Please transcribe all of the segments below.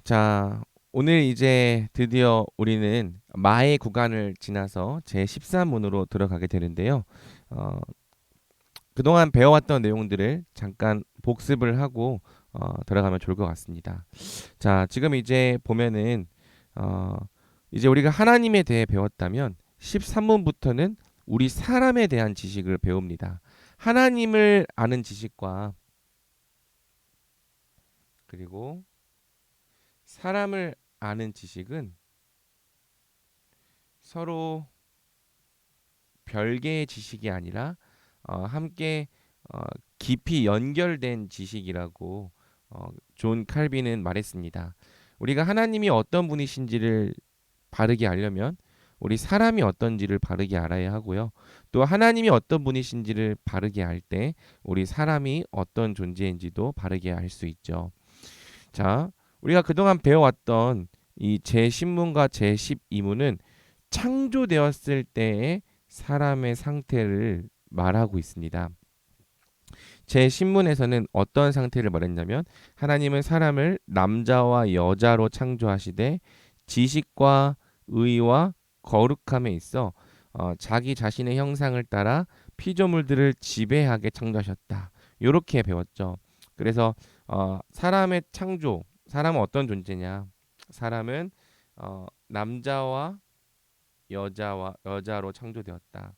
자, 오늘 이제 드디어 우리는 마의 구간을 지나서 제 13문으로 들어가게 되는데요. 어, 그동안 배워왔던 내용들을 잠깐 복습을 하고 들어가면 좋을 것 같습니다. 자, 지금 이제 보면은 어, 이제 우리가 하나님에 대해 배웠다면 13문부터는 우리 사람에 대한 지식을 배웁니다. 하나님을 아는 지식과 그리고 사람을 아는 지식은 서로 별개의 지식이 아니라 함께 어, 깊이 연결된 지식이라고 존 칼빈은 말했습니다. 우리가 하나님이 어떤 분이신지를 바르게 알려면 우리 사람이 어떤지를 바르게 알아야 하고요. 또 하나님이 어떤 분이신지를 바르게 알 때 우리 사람이 어떤 존재인지도 바르게 알 수 있죠. 자, 우리가 그동안 배워왔던 이 제10문과 제12문은 창조되었을 때의 사람의 상태를 말하고 있습니다. 제 신문에서는 어떤 상태를 말했냐면 하나님은 사람을 남자와 여자로 창조하시되 지식과 의와 거룩함에 있어 자기 자신의 형상을 따라 피조물들을 지배하게 창조하셨다. 이렇게 배웠죠. 그래서 사람의 창조, 사람은 어떤 존재냐? 사람은 남자와 여자로 창조되었다.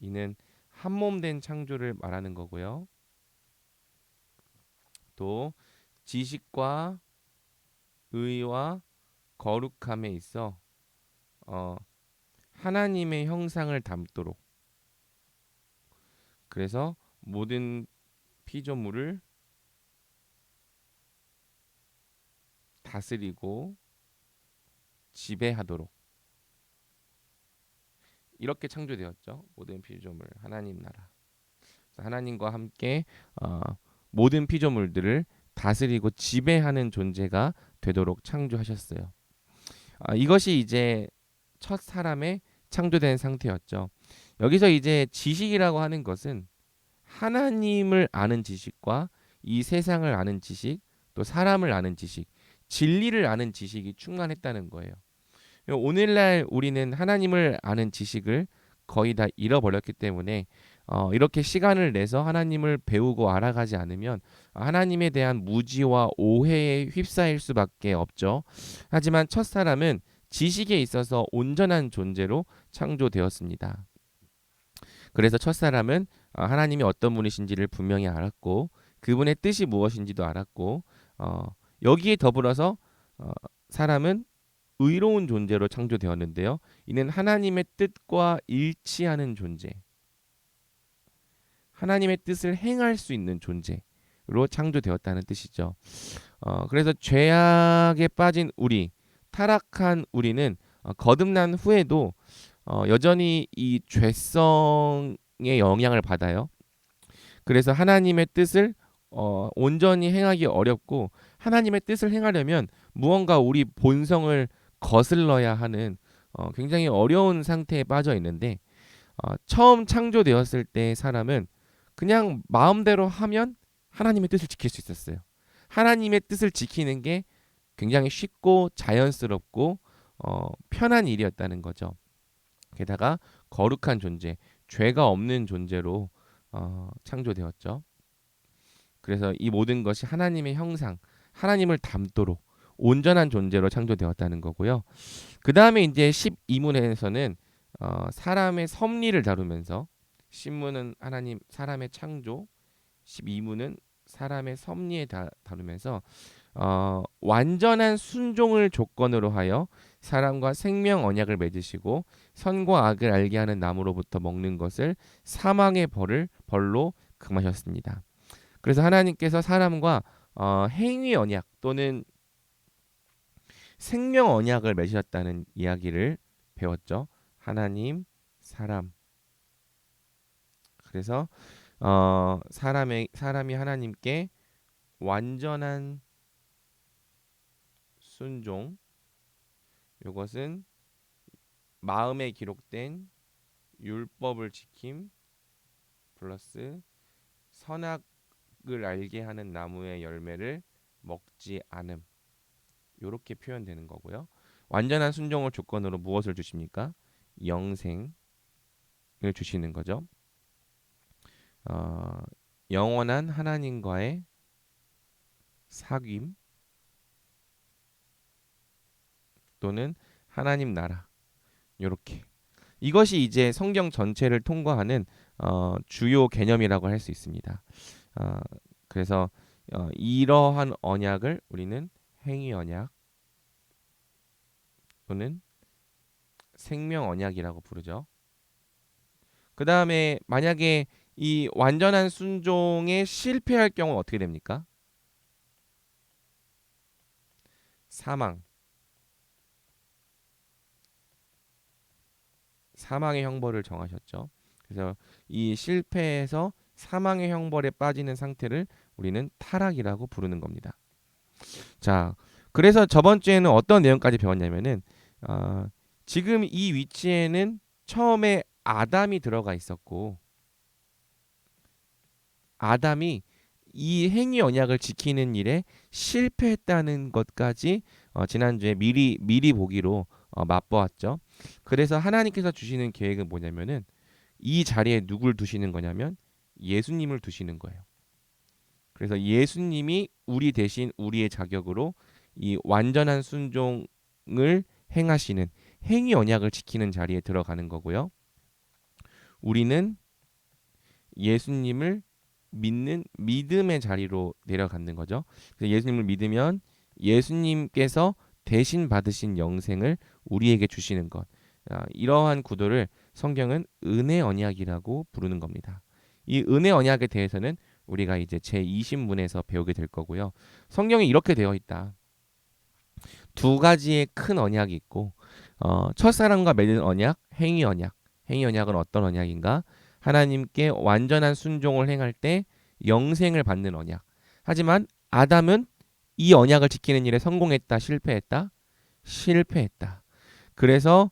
이는 한 몸 된 창조를 말하는 거고요. 또 지식과 의와 거룩함에 있어 어, 하나님의 형상을 담도록 그래서 모든 피조물을 다스리고 지배하도록 이렇게 창조되었죠. 모든 피조물 하나님 나라. 하나님과 함께 모든 피조물들을 다스리고 지배하는 존재가 되도록 창조하셨어요. 이것이 이제 첫 사람의 창조된 상태였죠. 여기서 이제 지식이라고 하는 것은 하나님을 아는 지식과 이 세상을 아는 지식, 또 사람을 아는 지식, 진리를 아는 지식이 충만했다는 거예요. 오늘날 우리는 하나님을 아는 지식을 거의 다 잃어버렸기 때문에 이렇게 시간을 내서 하나님을 배우고 알아가지 않으면 하나님에 대한 무지와 오해에 휩싸일 수밖에 없죠. 하지만 첫 사람은 지식에 있어서 온전한 존재로 창조되었습니다. 그래서 첫 사람은 하나님이 어떤 분이신지를 분명히 알았고 그분의 뜻이 무엇인지도 알았고 여기에 더불어서 사람은 의로운 존재로 창조되었는데요. 이는 하나님의 뜻과 일치하는 존재, 하나님의 뜻을 행할 수 있는 존재로 창조되었다는 뜻이죠. 그래서 죄악에 빠진 우리, 타락한 우리는 거듭난 후에도 여전히 이 죄성의 영향을 받아요. 그래서 하나님의 뜻을 온전히 행하기 어렵고 하나님의 뜻을 행하려면 무언가 우리 본성을 거슬러야 하는 굉장히 어려운 상태에 빠져 있는데 처음 창조되었을 때 사람은 그냥 마음대로 하면 하나님의 뜻을 지킬 수 있었어요. 하나님의 뜻을 지키는 게 굉장히 쉽고 자연스럽고 편한 일이었다는 거죠. 게다가 거룩한 존재, 죄가 없는 존재로 창조되었죠. 그래서 이 모든 것이 하나님의 형상, 하나님을 닮도록 온전한 존재로 창조되었다는 거고요. 그 다음에 이제 12문에서는 사람의 섭리를 다루면서 신문은 하나님 사람의 창조, 12문은 사람의 섭리에 다루면서 완전한 순종을 조건으로 하여 사람과 생명 언약을 맺으시고 선과 악을 알게 하는 나무로부터 먹는 것을 사망의 벌로 금하셨습니다. 그래서 하나님께서 사람과 행위 언약 또는 생명 언약을 맺으셨다는 이야기를 배웠죠. 하나님, 사람. 그래서 사람이 하나님께 완전한 순종. 이것은 마음에 기록된 율법을 지킴 플러스 선악을 알게 하는 나무의 열매를 먹지 않음. 이렇게 표현되는 거고요. 완전한 순종을 조건으로 무엇을 주십니까? 영생을 주시는 거죠. 어, 영원한 하나님과의 사귐 또는 하나님 나라 이렇게 이것이 이제 성경 전체를 통과하는 주요 개념이라고 할 수 있습니다. 어, 그래서 이러한 언약을 우리는 행위 언약 또는 생명 언약이라고 부르죠. 그 다음에 만약에 이 완전한 순종에 실패할 경우는 어떻게 됩니까? 사망. 사망의 형벌을 정하셨죠. 그래서 이 실패해서 사망의 형벌에 빠지는 상태를 우리는 타락이라고 부르는 겁니다. 자, 그래서 저번 주에는 어떤 내용까지 배웠냐면은 지금 이 위치에는 처음에 아담이 들어가 있었고 아담이 이 행위 언약을 지키는 일에 실패했다는 것까지 지난주에 미리 보기로 맛보았죠. 그래서 하나님께서 주시는 계획은 뭐냐면은 이 자리에 누굴 두시는 거냐면 예수님을 두시는 거예요. 그래서 예수님이 우리 대신 우리의 자격으로 이 완전한 순종을 행하시는 행위 언약을 지키는 자리에 들어가는 거고요. 우리는 예수님을 믿는 믿음의 자리로 내려가는 거죠. 그래서 예수님을 믿으면 예수님께서 대신 받으신 영생을 우리에게 주시는 것. 이러한 구도를 성경은 은혜 언약이라고 부르는 겁니다. 이 은혜 언약에 대해서는 우리가 이제 제20문에서 배우게 될 거고요. 성경에 이렇게 되어 있다. 두 가지의 큰 언약이 있고 첫사랑과 맺은 언약, 행위 언약. 행위 언약은 어떤 언약인가? 하나님께 완전한 순종을 행할 때 영생을 받는 언약. 하지만 아담은 이 언약을 지키는 일에 성공했다, 실패했다? 실패했다. 그래서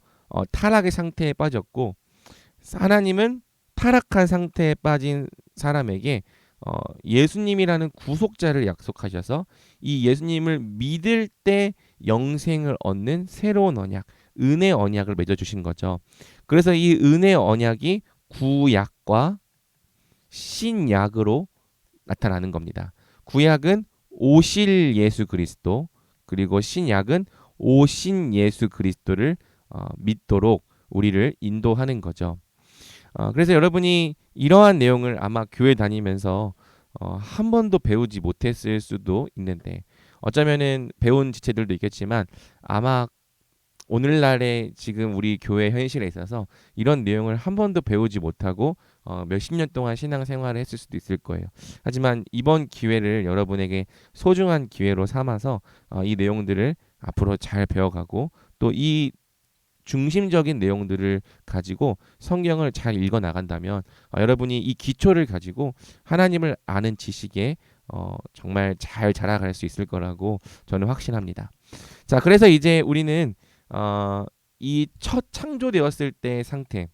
타락의 상태에 빠졌고 하나님은 타락한 상태에 빠진 사람에게 예수님이라는 구속자를 약속하셔서 이 예수님을 믿을 때 영생을 얻는 새로운 언약, 은혜 언약을 맺어주신 거죠. 그래서 이 은혜 언약이 구약과 신약으로 나타나는 겁니다. 구약은 오실 예수 그리스도 그리고 신약은 오신 예수 그리스도를 믿도록 우리를 인도하는 거죠. 그래서 여러분이 이러한 내용을 아마 교회 다니면서 한 번도 배우지 못했을 수도 있는데 어쩌면은 배운 지체들도 있겠지만 아마 오늘날에 지금 우리 교회 현실에 있어서 이런 내용을 한 번도 배우지 못하고 몇십 년 동안 신앙생활을 했을 수도 있을 거예요. 하지만 이번 기회를 여러분에게 소중한 기회로 삼아서 이 내용들을 앞으로 잘 배워가고 또 이 중심적인 내용들을 가지고 성경을 잘 읽어 나간다면 여러분이 이 기초를 가지고 하나님을 아는 지식에 정말 잘 자라갈 수 있을 거라고 저는 확신합니다. 자, 그래서 이제 우리는 이 첫 창조되었을 때 상태,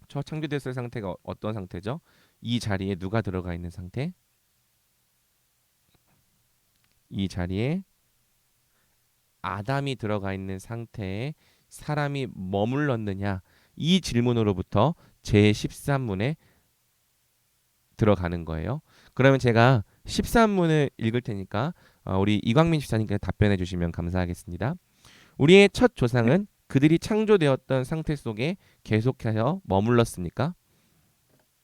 첫 창조되었을 상태가 어떤 상태죠? 이 자리에 누가 들어가 있는 상태? 이 자리에 아담이 들어가 있는 상태에 사람이 머물렀느냐? 이 질문으로부터 제13문에 들어가는 거예요. 그러면 제가 13문을 읽을 테니까 우리 이광민 집사님께서 답변해 주시면 감사하겠습니다. 우리의 첫 조상은 그들이 창조되었던 상태 속에 계속해서 머물렀습니까?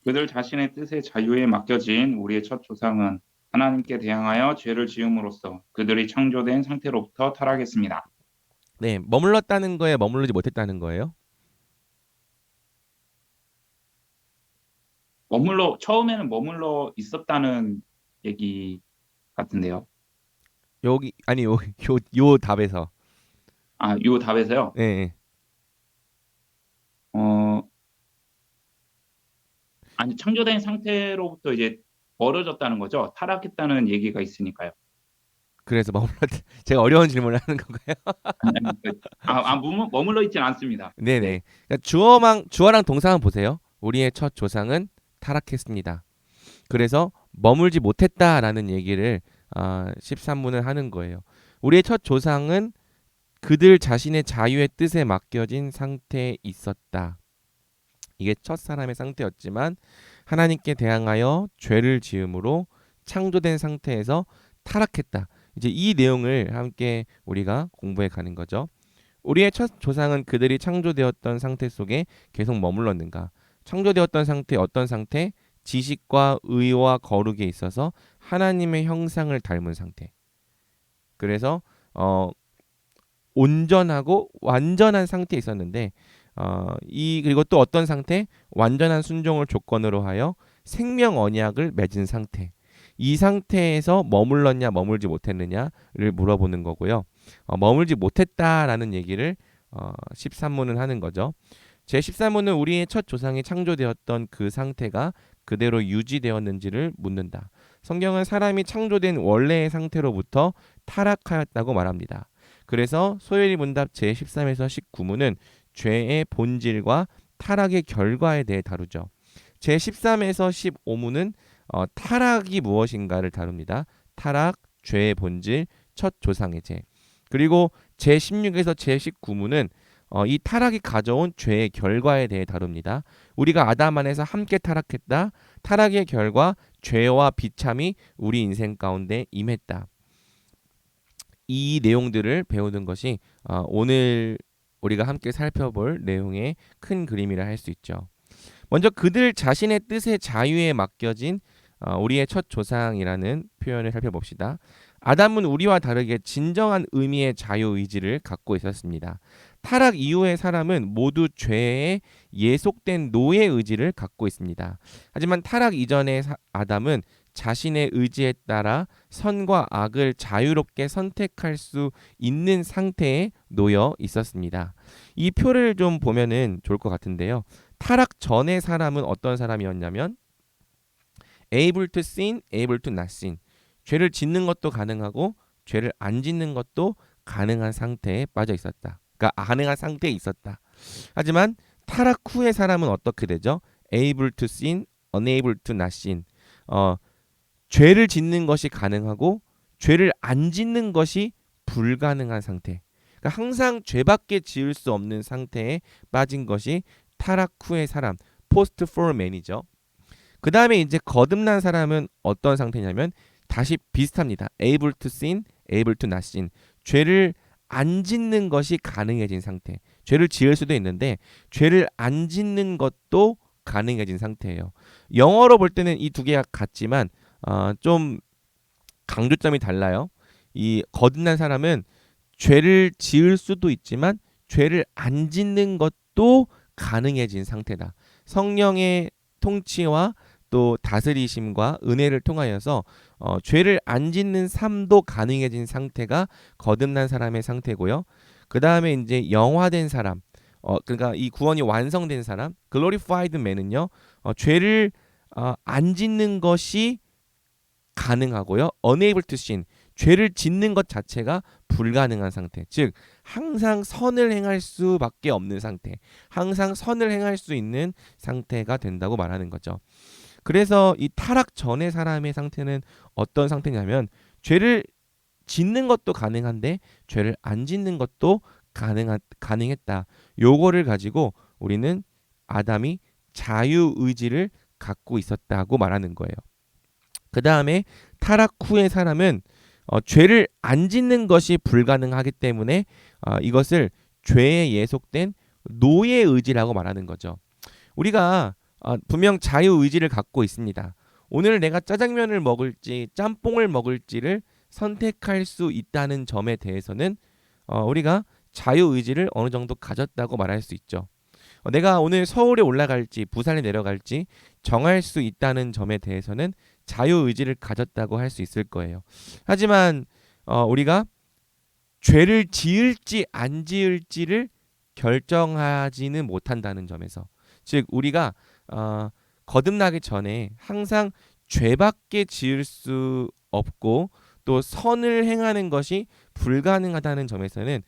그들 자신의 뜻의 자유에 맡겨진 우리의 첫 조상은 하나님께 대항하여 죄를 지음으로써 그들이 창조된 상태로부터 타락했습니다. 네, 머물렀다는 거에 머무르지 못했다는 거예요. 처음에는 머물러 있었다는 얘기 같은데요. 여기 아니 요 답에서 요 답에서요. 네, 네. 어, 아니 창조된 상태로부터 이제 멀어졌다는 거죠. 타락했다는 얘기가 있으니까요. 그래서 머물렀 제가 어려운 질문을 하는 건가요? 머물러 있진 않습니다. 네. 네네. 그러니까 주어랑 동사만 보세요. 우리의 첫 조상은 타락했습니다. 그래서 머물지 못했다라는 얘기를 13문을 하는 거예요. 우리의 첫 조상은 그들 자신의 자유의 뜻에 맡겨진 상태에 있었다. 이게 첫 사람의 상태였지만 하나님께 대항하여 죄를 지음으로 창조된 상태에서 타락했다. 이제 이 내용을 함께 우리가 공부해 가는 거죠. 우리의 첫 조상은 그들이 창조되었던 상태 속에 계속 머물렀는가? 창조되었던 상태 어떤 상태? 지식과 의와 거룩에 있어서 하나님의 형상을 닮은 상태. 그래서 온전하고 완전한 상태에 있었는데 그리고 또 어떤 상태? 완전한 순종을 조건으로 하여 생명 언약을 맺은 상태. 이 상태에서 머물렀냐 머물지 못했느냐를 물어보는 거고요. 머물지 못했다라는 얘기를 13문은 하는 거죠. 제13문은 우리의 첫 조상이 창조되었던 그 상태가 그대로 유지되었는지를 묻는다. 성경은 사람이 창조된 원래의 상태로부터 타락하였다고 말합니다. 그래서 소요리 문답 제13에서 19문은 죄의 본질과 타락의 결과에 대해 다루죠. 제13에서 15문은 타락이 무엇인가를 다룹니다. 타락, 죄의 본질, 첫 조상의 죄. 그리고 제16에서 제19문은 이 타락이 가져온 죄의 결과에 대해 다룹니다. 우리가 아담 안에서 함께 타락했다. 타락의 결과 죄와 비참이 우리 인생 가운데 임했다. 이 내용들을 배우는 것이 오늘 우리가 함께 살펴볼 내용의 큰 그림이라 할 수 있죠. 먼저 그들 자신의 뜻의 자유에 맡겨진 우리의 첫 조상이라는 표현을 살펴봅시다. 아담은 우리와 다르게 진정한 의미의 자유의지를 갖고 있었습니다. 타락 이후의 사람은 모두 죄에 예속된 노예 의지를 갖고 있습니다. 하지만 타락 이전의 아담은 자신의 의지에 따라 선과 악을 자유롭게 선택할 수 있는 상태에 놓여 있었습니다. 이 표를 좀 보면은 좋을 것 같은데요. 타락 전의 사람은 어떤 사람이었냐면 able to sin, able to not sin. 죄를 짓는 것도 가능하고 죄를 안 짓는 것도 가능한 상태에 빠져 있었다. 그러니까 가능한 상태에 있었다. 하지만 타락 후의 사람은 어떻게 되죠? able to sin, unable to not sin. 죄를 짓는 것이 가능하고 죄를 안 짓는 것이 불가능한 상태. 그러니까 항상 죄밖에 지을 수 없는 상태에 빠진 것이 타락 후의 사람, post fall man이죠. 그 다음에 이제 거듭난 사람은 어떤 상태냐면 다시 비슷합니다. able to sin, able to not sin. 죄를 안 짓는 것이 가능해진 상태. 죄를 지을 수도 있는데 죄를 안 짓는 것도 가능해진 상태예요. 영어로 볼 때는 이 두 개가 같지만 좀 강조점이 달라요. 이 거듭난 사람은 죄를 지을 수도 있지만 죄를 안 짓는 것도 가능해진 상태다. 성령의 통치와 또 다스리심과 은혜를 통하여서 죄를 안 짓는 삶도 가능해진 상태가 거듭난 사람의 상태고요. 그 다음에 이제 영화된 사람, 그러니까 이 구원이 완성된 사람, glorified man은요, 죄를 안 짓는 것이 가능하고요. unable to sin, 죄를 짓는 것 자체가 불가능한 상태. 즉 항상 선을 행할 수밖에 없는 상태. 항상 선을 행할 수 있는 상태가 된다고 말하는 거죠. 그래서 이 타락 전의 사람의 상태는 어떤 상태냐면 죄를 짓는 것도 가능한데 죄를 안 짓는 것도 가능했다. 요거를 가지고 우리는 아담이 자유의지를 갖고 있었다고 말하는 거예요. 그 다음에 타락 후의 사람은 죄를 안 짓는 것이 불가능하기 때문에 이것을 죄에 예속된 노예 의지라고 말하는 거죠. 우리가 분명 자유의지를 갖고 있습니다. 오늘 내가 짜장면을 먹을지 짬뽕을 먹을지를 선택할 수 있다는 점에 대해서는 우리가 자유의지를 어느 정도 가졌다고 말할 수 있죠. 내가 오늘 서울에 올라갈지 부산에 내려갈지 정할 수 있다는 점에 대해서는 자유의지를 가졌다고 할 수 있을 거예요. 하지만 우리가 죄를 지을지 안 지을지를 결정하지는 못한다는 점에서, 즉 우리가 거듭나기 전에 항상 죄밖에 지을 수 없고 또 선을 행하는 것이 불가능하다는 점에서는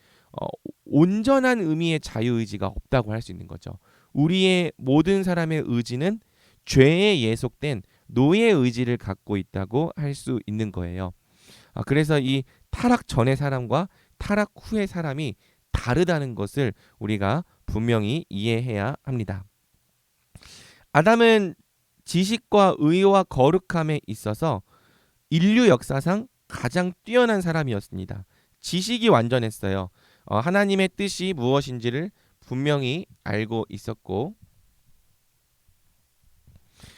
온전한 의미의 자유의지가 없다고 할 수 있는 거죠. 우리의 모든 사람의 의지는 죄에 예속된 노예 의지를 갖고 있다고 할 수 있는 거예요. 그래서 이 타락 전의 사람과 타락 후의 사람이 다르다는 것을 우리가 분명히 이해해야 합니다. 아담은 지식과 의와 거룩함에 있어서 인류 역사상 가장 뛰어난 사람이었습니다. 지식이 완전했어요. 하나님의 뜻이 무엇인지를 분명히 알고 있었고,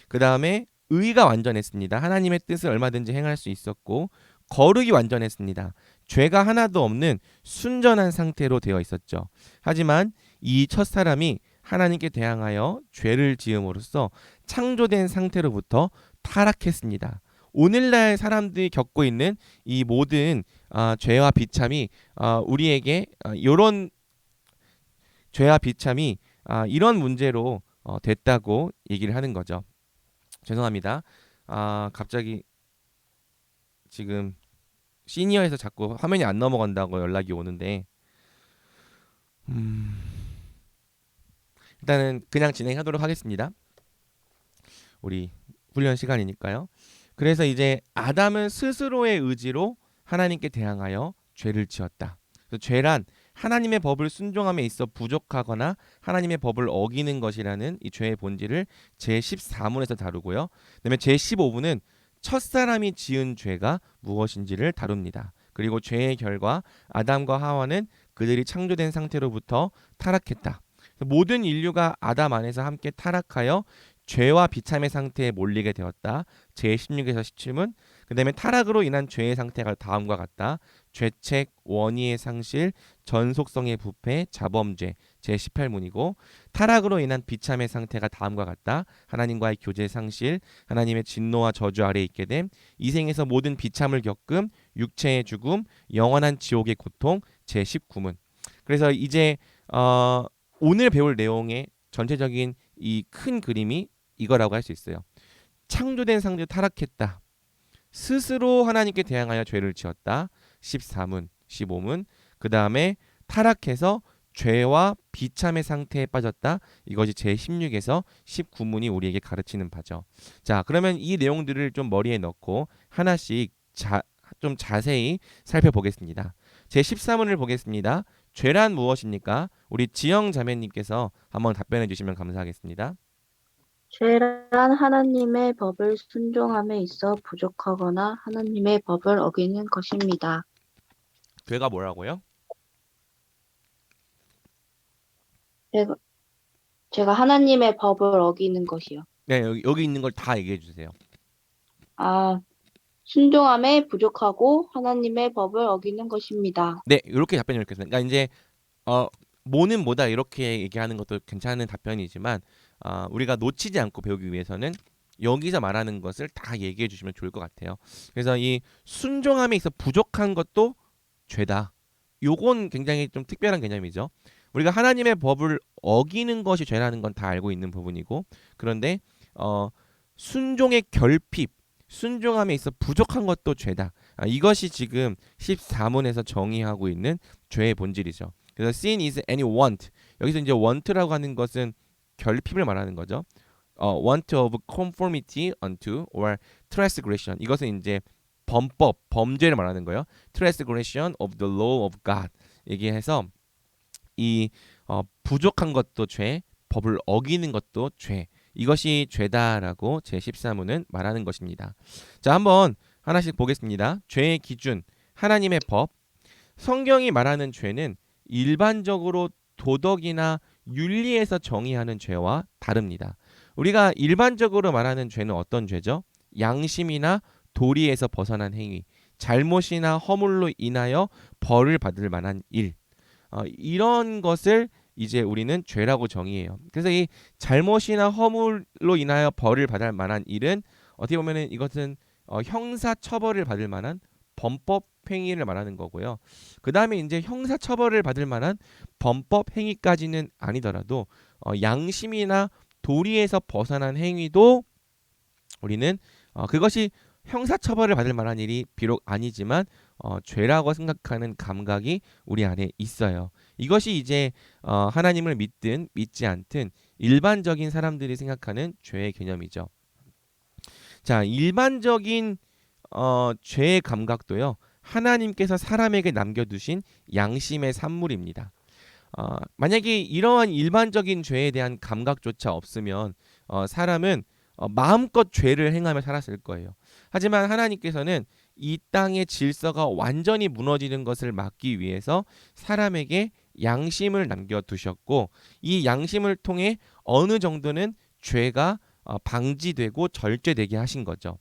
그 다음에 의가 완전했습니다. 하나님의 뜻을 얼마든지 행할 수 있었고, 거룩이 완전했습니다. 죄가 하나도 없는 순전한 상태로 되어 있었죠. 하지만 이 첫 사람이 하나님께 대항하여 죄를 지음으로써 창조된 상태로부터 타락했습니다. 오늘날 사람들이 겪고 있는 이 모든 죄와 비참이 우리에게 이런 죄와 비참이 이런 문제로 됐다고 얘기를 하는 거죠. 죄송합니다. 갑자기 지금 시니어에서 자꾸 화면이 안 넘어간다고 연락이 오는데 일단은 그냥 진행하도록 하겠습니다. 우리 훈련 시간이니까요. 그래서 이제 아담은 스스로의 의지로 하나님께 대항하여 죄를 지었다. 그래서 죄란 하나님의 법을 순종함에 있어 부족하거나 하나님의 법을 어기는 것이라는 이 죄의 본질을 제14문에서 다루고요. 그다음에 제15문은 첫사람이 지은 죄가 무엇인지를 다룹니다. 그리고 죄의 결과 아담과 하와는 그들이 창조된 상태로부터 타락했다. 모든 인류가 아담 안에서 함께 타락하여 죄와 비참의 상태에 몰리게 되었다. 제16에서 17문. 그다음에 타락으로 인한 죄의 상태가 다음과 같다. 죄책, 원의의 상실, 전속성의 부패, 자범죄. 제18문이고 타락으로 인한 비참의 상태가 다음과 같다. 하나님과의 교제 상실, 하나님의 진노와 저주 아래 있게 됨, 이 생에서 모든 비참을 겪음, 육체의 죽음, 영원한 지옥의 고통. 제19문. 그래서 이제 오늘 배울 내용의 전체적인 이 큰 그림이 이거라고 할 수 있어요. 창조된 상태 타락했다. 스스로 하나님께 대항하여 죄를 지었다. 14문, 15문. 그 다음에 타락해서 죄와 비참의 상태에 빠졌다. 이것이 제16에서 19문이 우리에게 가르치는 바죠. 자, 그러면 이 내용들을 좀 머리에 넣고 하나씩 좀 자세히 살펴보겠습니다. 제13문을 보겠습니다. 죄란 무엇입니까? 우리 지영 자매님께서 한번 답변해 주시면 감사하겠습니다. 죄란 하나님의 법을 순종함에 있어 부족하거나 하나님의 법을 어기는 것입니다. 죄가 뭐라고요? 제가, 제가 하나님의 법을 어기는 것이요. 네, 여기 있는 걸 다 얘기해 주세요. 순종함에 부족하고 하나님의 법을 어기는 것입니다. 네, 이렇게 답변을 드리겠습니다. 그러니까 이제 뭐는 뭐다 이렇게 얘기하는 것도 괜찮은 답변이지만 우리가 놓치지 않고 배우기 위해서는 여기서 말하는 것을 다 얘기해 주시면 좋을 것 같아요. 그래서 이 순종함에 있어 부족한 것도 죄다. 요건 굉장히 좀 특별한 개념이죠. 우리가 하나님의 법을 어기는 것이 죄라는 건 다 알고 있는 부분이고, 그런데 순종의 결핍, 순종함에 있어 부족한 것도 죄다. 이것이 지금 14문에서 정의하고 있는 죄의 본질이죠. 그래서 sin is any want. 여기서 이제 want라고 하는 것은 결핍을 말하는 거죠. want of conformity unto or transgression. 이것은 이제 범법, 범죄를 말하는 거예요. transgression of the law of God. 얘기해서 이 부족한 것도 죄, 법을 어기는 것도 죄. 이것이 죄다라고 제14문은 말하는 것입니다. 자, 한번 하나씩 보겠습니다. 죄의 기준, 하나님의 법. 성경이 말하는 죄는 일반적으로 도덕이나 윤리에서 정의하는 죄와 다릅니다. 우리가 일반적으로 말하는 죄는 어떤 죄죠? 양심이나 도리에서 벗어난 행위, 잘못이나 허물로 인하여 벌을 받을 만한 일. 이런 것을 이제 우리는 죄라고 정의해요. 그래서 이 잘못이나 허물로 인하여 벌을 받을 만한 일은 어떻게 보면은 이것은 형사 처벌을 받을 만한 범법 행위를 말하는 거고요. 그 다음에 이제 형사 처벌을 받을 만한 범법 행위까지는 아니더라도 양심이나 도리에서 벗어난 행위도 우리는 그것이 형사 처벌을 받을 만한 일이 비록 아니지만 죄라고 생각하는 감각이 우리 안에 있어요. 이것이 이제 하나님을 믿든 믿지 않든 일반적인 사람들이 생각하는 죄의 개념이죠. 자, 일반적인 죄의 감각도요. 하나님께서 사람에게 남겨두신 양심의 산물입니다. 만약에 이러한 일반적인 죄에 대한 감각조차 없으면 사람은 마음껏 죄를 행하며 살았을 거예요. 하지만 하나님께서는 이 땅의 질서가 완전히 무너지는 것을 막기 위해서 사람에게 양심을 남겨두셨고, 이 양심을 통해 어느 정도는 죄가 방지되고 절제되게 하신 거죠.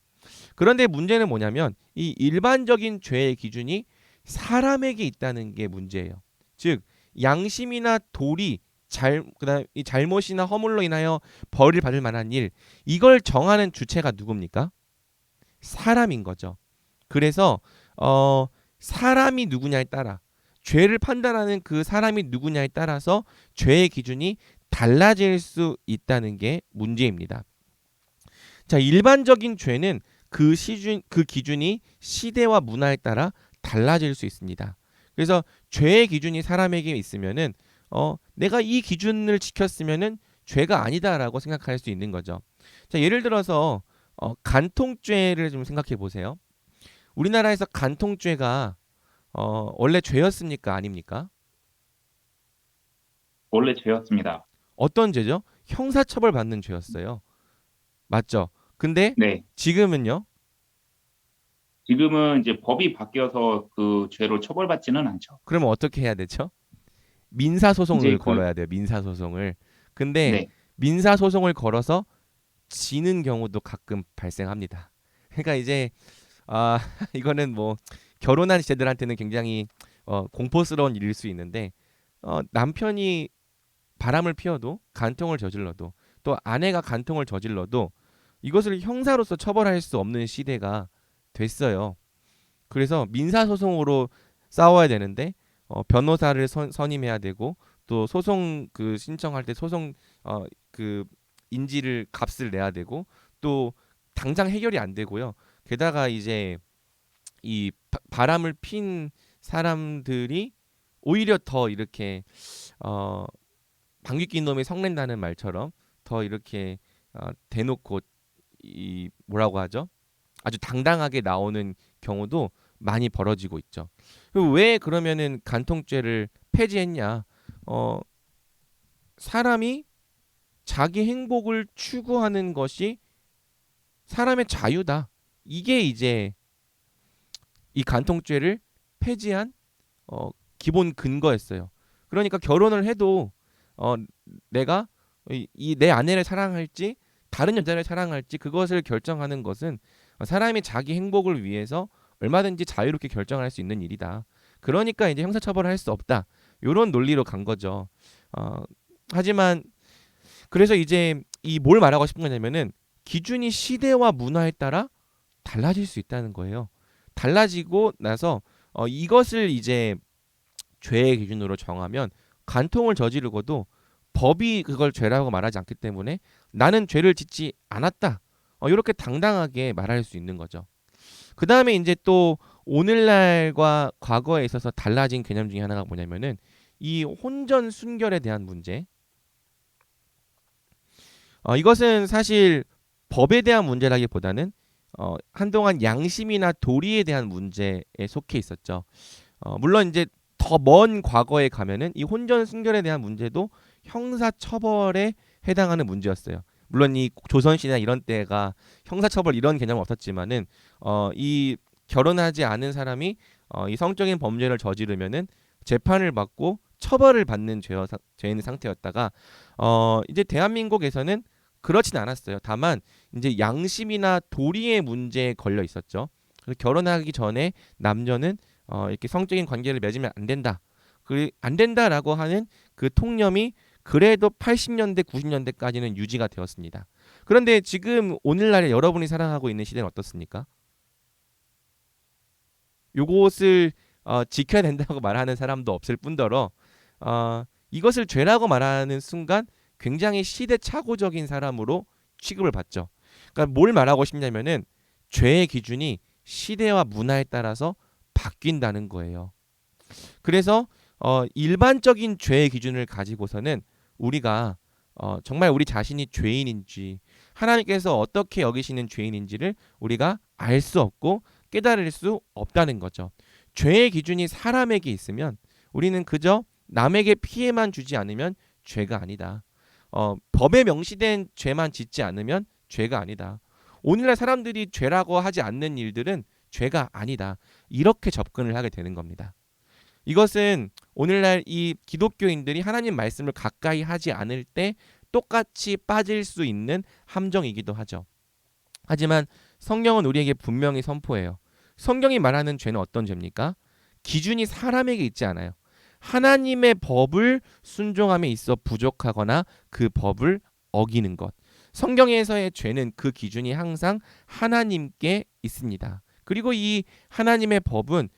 그런데 문제는 뭐냐면 이 일반적인 죄의 기준이 사람에게 있다는 게 문제예요. 즉 양심이나 도리, 그다음 이 잘못이나 허물로 인하여 벌을 받을 만한 일, 이걸 정하는 주체가 누굽니까? 사람인 거죠. 그래서 사람이 누구냐에 따라, 죄를 판단하는 그 사람이 누구냐에 따라서 죄의 기준이 달라질 수 있다는 게 문제입니다. 자, 일반적인 죄는 그 기준이 시대와 문화에 따라 달라질 수 있습니다. 그래서 죄의 기준이 사람에게 있으면은 내가 이 기준을 지켰으면은 죄가 아니다라고 생각할 수 있는 거죠. 자, 예를 들어서 간통죄를 좀 생각해 보세요. 우리나라에서 간통죄가 원래 죄였습니까? 아닙니까? 원래 죄였습니다. 어떤 죄죠? 형사처벌 받는 죄였어요. 맞죠? 근데 네. 지금은요? 지금은 이제 법이 바뀌어서 그 죄로 처벌받지는 않죠. 그러면 어떻게 해야 되죠? 민사소송을 이제 걸어야 돼요. 민사소송을. 근데 네. 민사소송을 걸어서 지는 경우도 가끔 발생합니다. 그러니까 이제 이거는 뭐 결혼한 시대들한테는 굉장히 공포스러운 일일 수 있는데, 남편이 바람을 피워도, 간통을 저질러도, 또 아내가 간통을 저질러도 이것을 형사로서 처벌할 수 없는 시대가 됐어요. 그래서 민사소송으로 싸워야 되는데 변호사를 선임해야 되고, 또 소송 그 신청할 때 소송 그 인지를 값을 내야 되고, 또 당장 해결이 안 되고요. 게다가 이제 이 바람을 핀 사람들이 오히려 더 이렇게 방귀 낀 놈이 성낸다는 말처럼 더 이렇게 대놓고 이 뭐라고 하죠? 아주 당당하게 나오는 경우도 많이 벌어지고 있죠. 왜 그러면은 간통죄를 폐지했냐? 사람이 자기 행복을 추구하는 것이 사람의 자유다. 이게 이제 이 간통죄를 폐지한 기본 근거였어요. 그러니까 결혼을 해도 내가 이 내 아내를 사랑할지 다른 여자를 사랑할지 그것을 결정하는 것은 사람이 자기 행복을 위해서 얼마든지 자유롭게 결정할 수 있는 일이다. 그러니까 이제 형사처벌을 할 수 없다. 이런 논리로 간 거죠. 하지만 그래서 이제 이 뭘 말하고 싶은 거냐면은 기준이 시대와 문화에 따라 달라질 수 있다는 거예요. 달라지고 나서 이것을 이제 죄의 기준으로 정하면 간통을 저지르고도 법이 그걸 죄라고 말하지 않기 때문에 나는 죄를 짓지 않았다. 이렇게 당당하게 말할 수 있는 거죠. 그 다음에 이제 또 오늘날과 과거에 있어서 달라진 개념 중에 하나가 뭐냐면은 이 혼전 순결에 대한 문제. 이것은 사실 법에 대한 문제라기보다는 한동안 양심이나 도리에 대한 문제에 속해 있었죠. 물론 이제 더 먼 과거에 가면은 이 혼전 순결에 대한 문제도 형사 처벌에 해당하는 문제였어요. 물론 이 조선 시대 이런 때가 형사 처벌 이런 개념은 없었지만은 이 결혼하지 않은 사람이 이 성적인 범죄를 저지르면은 재판을 받고 처벌을 받는 죄인 상태였다가 이제 대한민국에서는 그렇진 않았어요. 다만 이제 양심이나 도리의 문제에 걸려 있었죠. 그래서 결혼하기 전에 남녀는 이렇게 성적인 관계를 맺으면 안 된다. 안 된다라고 하는 그 통념이 그래도 80년대, 90년대까지는 유지가 되었습니다. 그런데 지금 오늘날에 여러분이 살아가고 있는 시대는 어떻습니까? 요것을 지켜야 된다고 말하는 사람도 없을 뿐더러 이것을 죄라고 말하는 순간 굉장히 시대착오적인 사람으로 취급을 받죠. 그러니까 뭘 말하고 싶냐면은 죄의 기준이 시대와 문화에 따라서 바뀐다는 거예요. 그래서 일반적인 죄의 기준을 가지고서는 우리가 정말 우리 자신이 죄인인지 하나님께서 어떻게 여기시는 죄인인지를 우리가 알 수 없고 깨달을 수 없다는 거죠. 죄의 기준이 사람에게 있으면 우리는 그저 남에게 피해만 주지 않으면 죄가 아니다. 법에 명시된 죄만 짓지 않으면 죄가 아니다. 오늘날 사람들이 죄라고 하지 않는 일들은 죄가 아니다. 이렇게 접근을 하게 되는 겁니다. 이것은 오늘날 이 기독교인들이 하나님 말씀을 가까이 하지 않을 때 똑같이 빠질 수 있는 함정이기도 하죠. 하지만 성경은 우리에게 분명히 선포해요. 성경이 말하는 죄는 어떤 죄입니까? 기준이 사람에게 있지 않아요. 하나님의 법을 순종함에 있어 부족하거나 그 법을 어기는 것. 성경에서의 죄는 그 기준이 항상 하나님께 있습니다. 그리고 이 하나님의 법은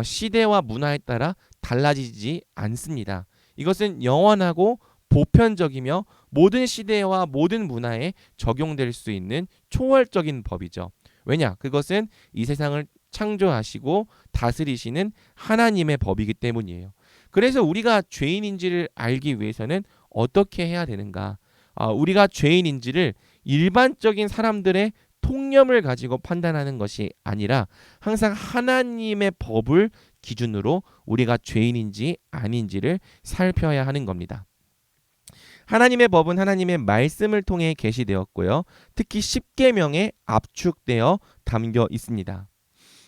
시대와 문화에 따라 달라지지 않습니다. 이것은 영원하고 보편적이며 모든 시대와 모든 문화에 적용될 수 있는 초월적인 법이죠. 왜냐? 그것은 이 세상을 창조하시고 다스리시는 하나님의 법이기 때문이에요. 그래서 우리가 죄인인지를 알기 위해서는 어떻게 해야 되는가? 우리가 죄인인지를 일반적인 사람들의 통념을 가지고 판단하는 것이 아니라 항상 하나님의 법을 기준으로 우리가 죄인인지 아닌지를 살펴야 하는 겁니다. 하나님의 법은 하나님의 말씀을 통해 계시되었고요. 특히 십계명에 압축되어 담겨 있습니다.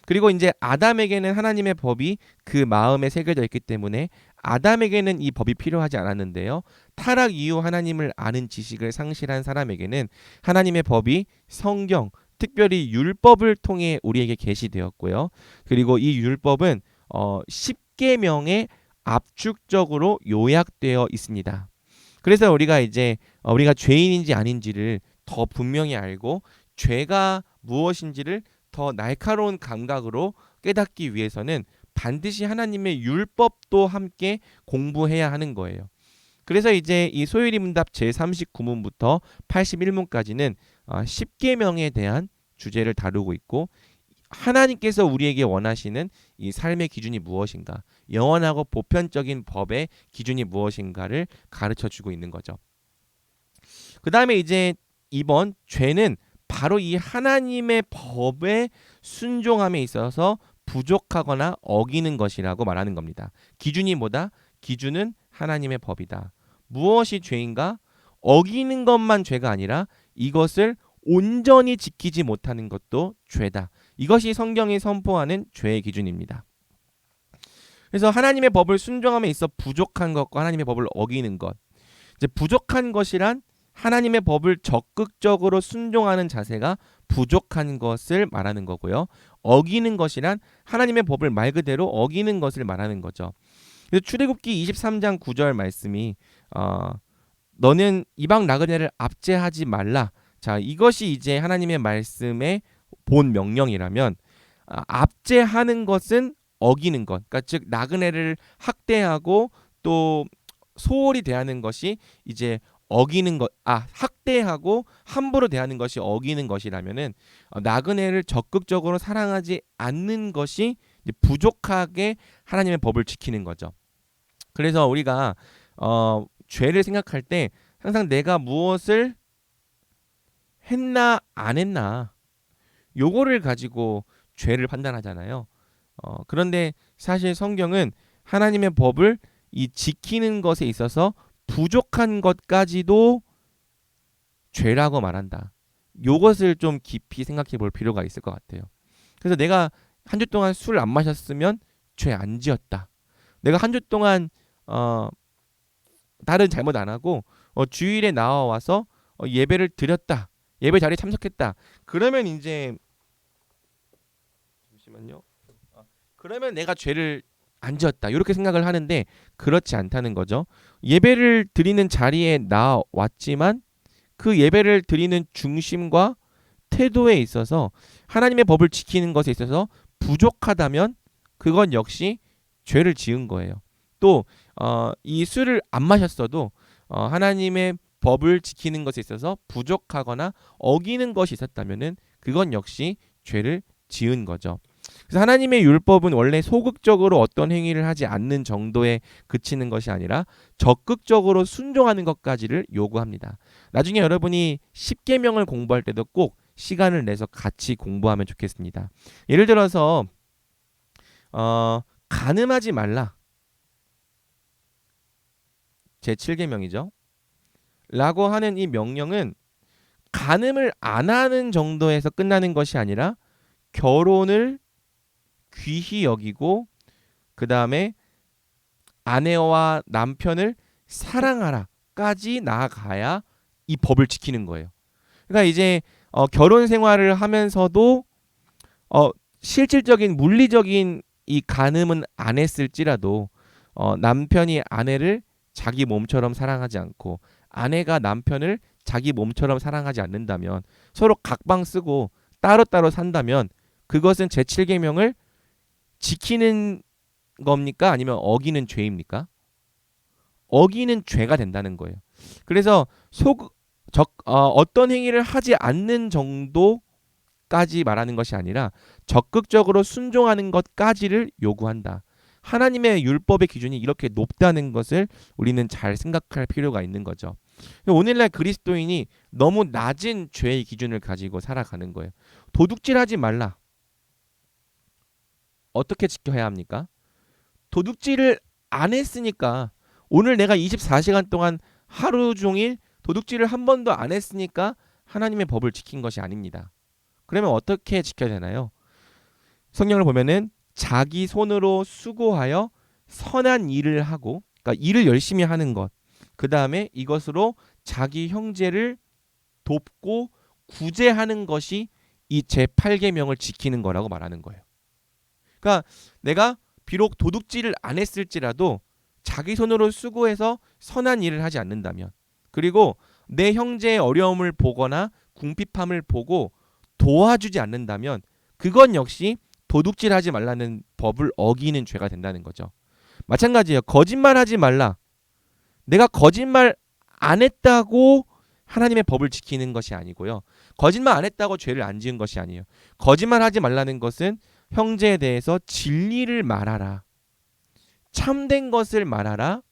그리고 이제 아담에게는 하나님의 법이 그 마음에 새겨져 있기 때문에 아담에게는 이 법이 필요하지 않았는데요. 타락 이후 하나님을 아는 지식을 상실한 사람에게는 하나님의 법이 성경, 특별히 율법을 통해 우리에게 계시되었고요. 그리고 이 율법은 십계명에 압축적으로 요약되어 있습니다. 그래서 우리가 이제 우리가 죄인인지 아닌지를 더 분명히 알고 죄가 무엇인지를 더 날카로운 감각으로 깨닫기 위해서는 반드시 하나님의 율법도 함께 공부해야 하는 거예요. 그래서 이제 이 소율이 문답 제39문부터 81문까지는 십계명에 대한 주제를 다루고 있고 하나님께서 우리에게 원하시는 이 삶의 기준이 무엇인가, 영원하고 보편적인 법의 기준이 무엇인가를 가르쳐주고 있는 거죠. 그 다음에 이제 이번 죄는 바로 이 하나님의 법에 순종함에 있어서 부족하거나 어기는 것이라고 말하는 겁니다. 기준이 뭐다? 기준은 하나님의 법이다. 무엇이 죄인가? 어기는 것만 죄가 아니라 이것을 온전히 지키지 못하는 것도 죄다. 이것이 성경이 선포하는 죄의 기준입니다. 그래서 하나님의 법을 순종함에 있어 부족한 것과 하나님의 법을 어기는 것. 이제 부족한 것이란 하나님의 법을 적극적으로 순종하는 자세가 부족한 것을 말하는 거고요. 어기는 것이란 하나님의 법을 말 그대로 어기는 것을 말하는 거죠. 그래서 출애굽기 23장 9절 말씀이 너는 이방 나그네를 압제하지 말라. 자, 이것이 이제 하나님의 말씀의 본 명령이라면 압제하는 것은 어기는 것. 그러니까 즉 나그네를 학대하고 또 소홀히 대하는 것이 이제 어기는 것, 학대하고 함부로 대하는 것이 어기는 것이라면은 나그네를 적극적으로 사랑하지 않는 것이 이제 부족하게 하나님의 법을 지키는 거죠. 그래서 우리가 죄를 생각할 때 항상 내가 무엇을 했나 안 했나 요거를 가지고 죄를 판단하잖아요. 그런데 사실 성경은 하나님의 법을 이 지키는 것에 있어서 부족한 것까지도 죄라고 말한다. 요것을 좀 깊이 생각해 볼 필요가 있을 것 같아요. 그래서 내가 한 주 동안 술 안 마셨으면 죄 안 지었다. 내가 한 주 동안 다른 잘못 안 하고 주일에 나와서 예배를 드렸다. 예배 자리에 참석했다. 그러면 이제 잠시만요. 그러면 내가 죄를 안 지었다. 이렇게 생각을 하는데 그렇지 않다는 거죠. 예배를 드리는 자리에 나왔지만 그 예배를 드리는 중심과 태도에 있어서 하나님의 법을 지키는 것에 있어서 부족하다면 그건 역시 죄를 지은 거예요. 또 이 술을 안 마셨어도 하나님의 법을 지키는 것에 있어서 부족하거나 어기는 것이 있었다면은 그건 역시 죄를 지은 거죠. 그래서 하나님의 율법은 원래 소극적으로 어떤 행위를 하지 않는 정도에 그치는 것이 아니라 적극적으로 순종하는 것까지를 요구합니다. 나중에 여러분이 십계명을 공부할 때도 꼭 시간을 내서 같이 공부하면 좋겠습니다. 예를 들어서 간음하지 말라. 제 7계명이죠. 라고 하는 이 명령은 간음을 안 하는 정도에서 끝나는 것이 아니라 결혼을 귀히 여기고 그 다음에 아내와 남편을 사랑하라까지 나아가야 이 법을 지키는 거예요. 그러니까 이제 결혼 생활을 하면서도 실질적인 물리적인 이 간음은 안 했을지라도 남편이 아내를 자기 몸처럼 사랑하지 않고 아내가 남편을 자기 몸처럼 사랑하지 않는다면 서로 각방 쓰고 따로따로 산다면 그것은 제7계명을 지키는 겁니까? 아니면 어기는 죄입니까? 어기는 죄가 된다는 거예요. 그래서 어떤 행위를 하지 않는 정도까지 말하는 것이 아니라 적극적으로 순종하는 것까지를 요구한다. 하나님의 율법의 기준이 이렇게 높다는 것을 우리는 잘 생각할 필요가 있는 거죠. 오늘날 그리스도인이 너무 낮은 죄의 기준을 가지고 살아가는 거예요. 도둑질하지 말라. 어떻게 지켜야 합니까? 도둑질을 안 했으니까 오늘 내가 24시간 동안 하루 종일 도둑질을 한 번도 안 했으니까 하나님의 법을 지킨 것이 아닙니다. 그러면 어떻게 지켜야 되나요? 성경을 보면은 자기 손으로 수고하여 선한 일을 하고, 그러니까 일을 열심히 하는 것. 그 다음에 이것으로 자기 형제를 돕고 구제하는 것이 이 제8계명을 지키는 거라고 말하는 거예요. 그러니까 내가 비록 도둑질을 안 했을지라도 자기 손으로 수고해서 선한 일을 하지 않는다면, 그리고 내 형제의 어려움을 보거나 궁핍함을 보고 도와주지 않는다면 그건 역시 도둑질하지 말라는 법을 어기는 죄가 된다는 거죠. 마찬가지예요. 거짓말하지 말라. 내가 거짓말 안 했다고 하나님의 법을 지키는 것이 아니고요. 거짓말 안 했다고 죄를 안 지은 것이 아니에요. 거짓말하지 말라는 것은 형제에 대해서 진리를 말하라. 참된 것을 말하라.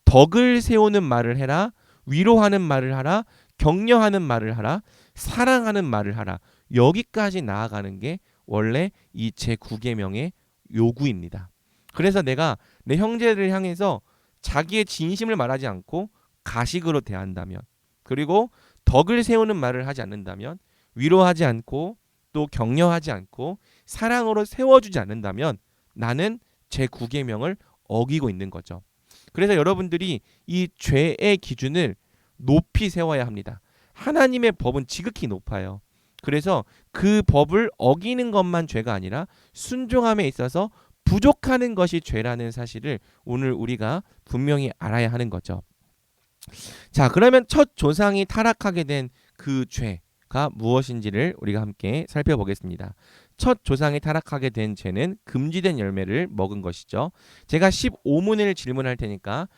덕을 세우는 말을 해라. 위로하는 말을 하라. 격려하는 말을 하라. 사랑하는 말을 하라. 여기까지 나아가는 게 원래 이 제9계명의 요구입니다. 그래서 내가 내 형제를 향해서 자기의 진심을 말하지 않고 가식으로 대한다면, 그리고 덕을 세우는 말을 하지 않는다면, 위로하지 않고 또 격려하지 않고 사랑으로 세워주지 않는다면 나는 제9계명을 어기고 있는 거죠. 그래서 여러분들이 이 죄의 기준을 높이 세워야 합니다. 하나님의 법은 지극히 높아요. 그래서 그 법을 어기는 것만 죄가 아니라 순종함에 있어서 부족하는 것이 죄라는 사실을 오늘 우리가 분명히 알아야 하는 거죠. 자, 그러면 첫 조상이 타락하게 된 그 죄가 무엇인지를 우리가 함께 살펴보겠습니다. 첫 조상이 타락하게 된 죄는 금지된 열매를 먹은 것이죠. 제가 15문을 질문할 테니까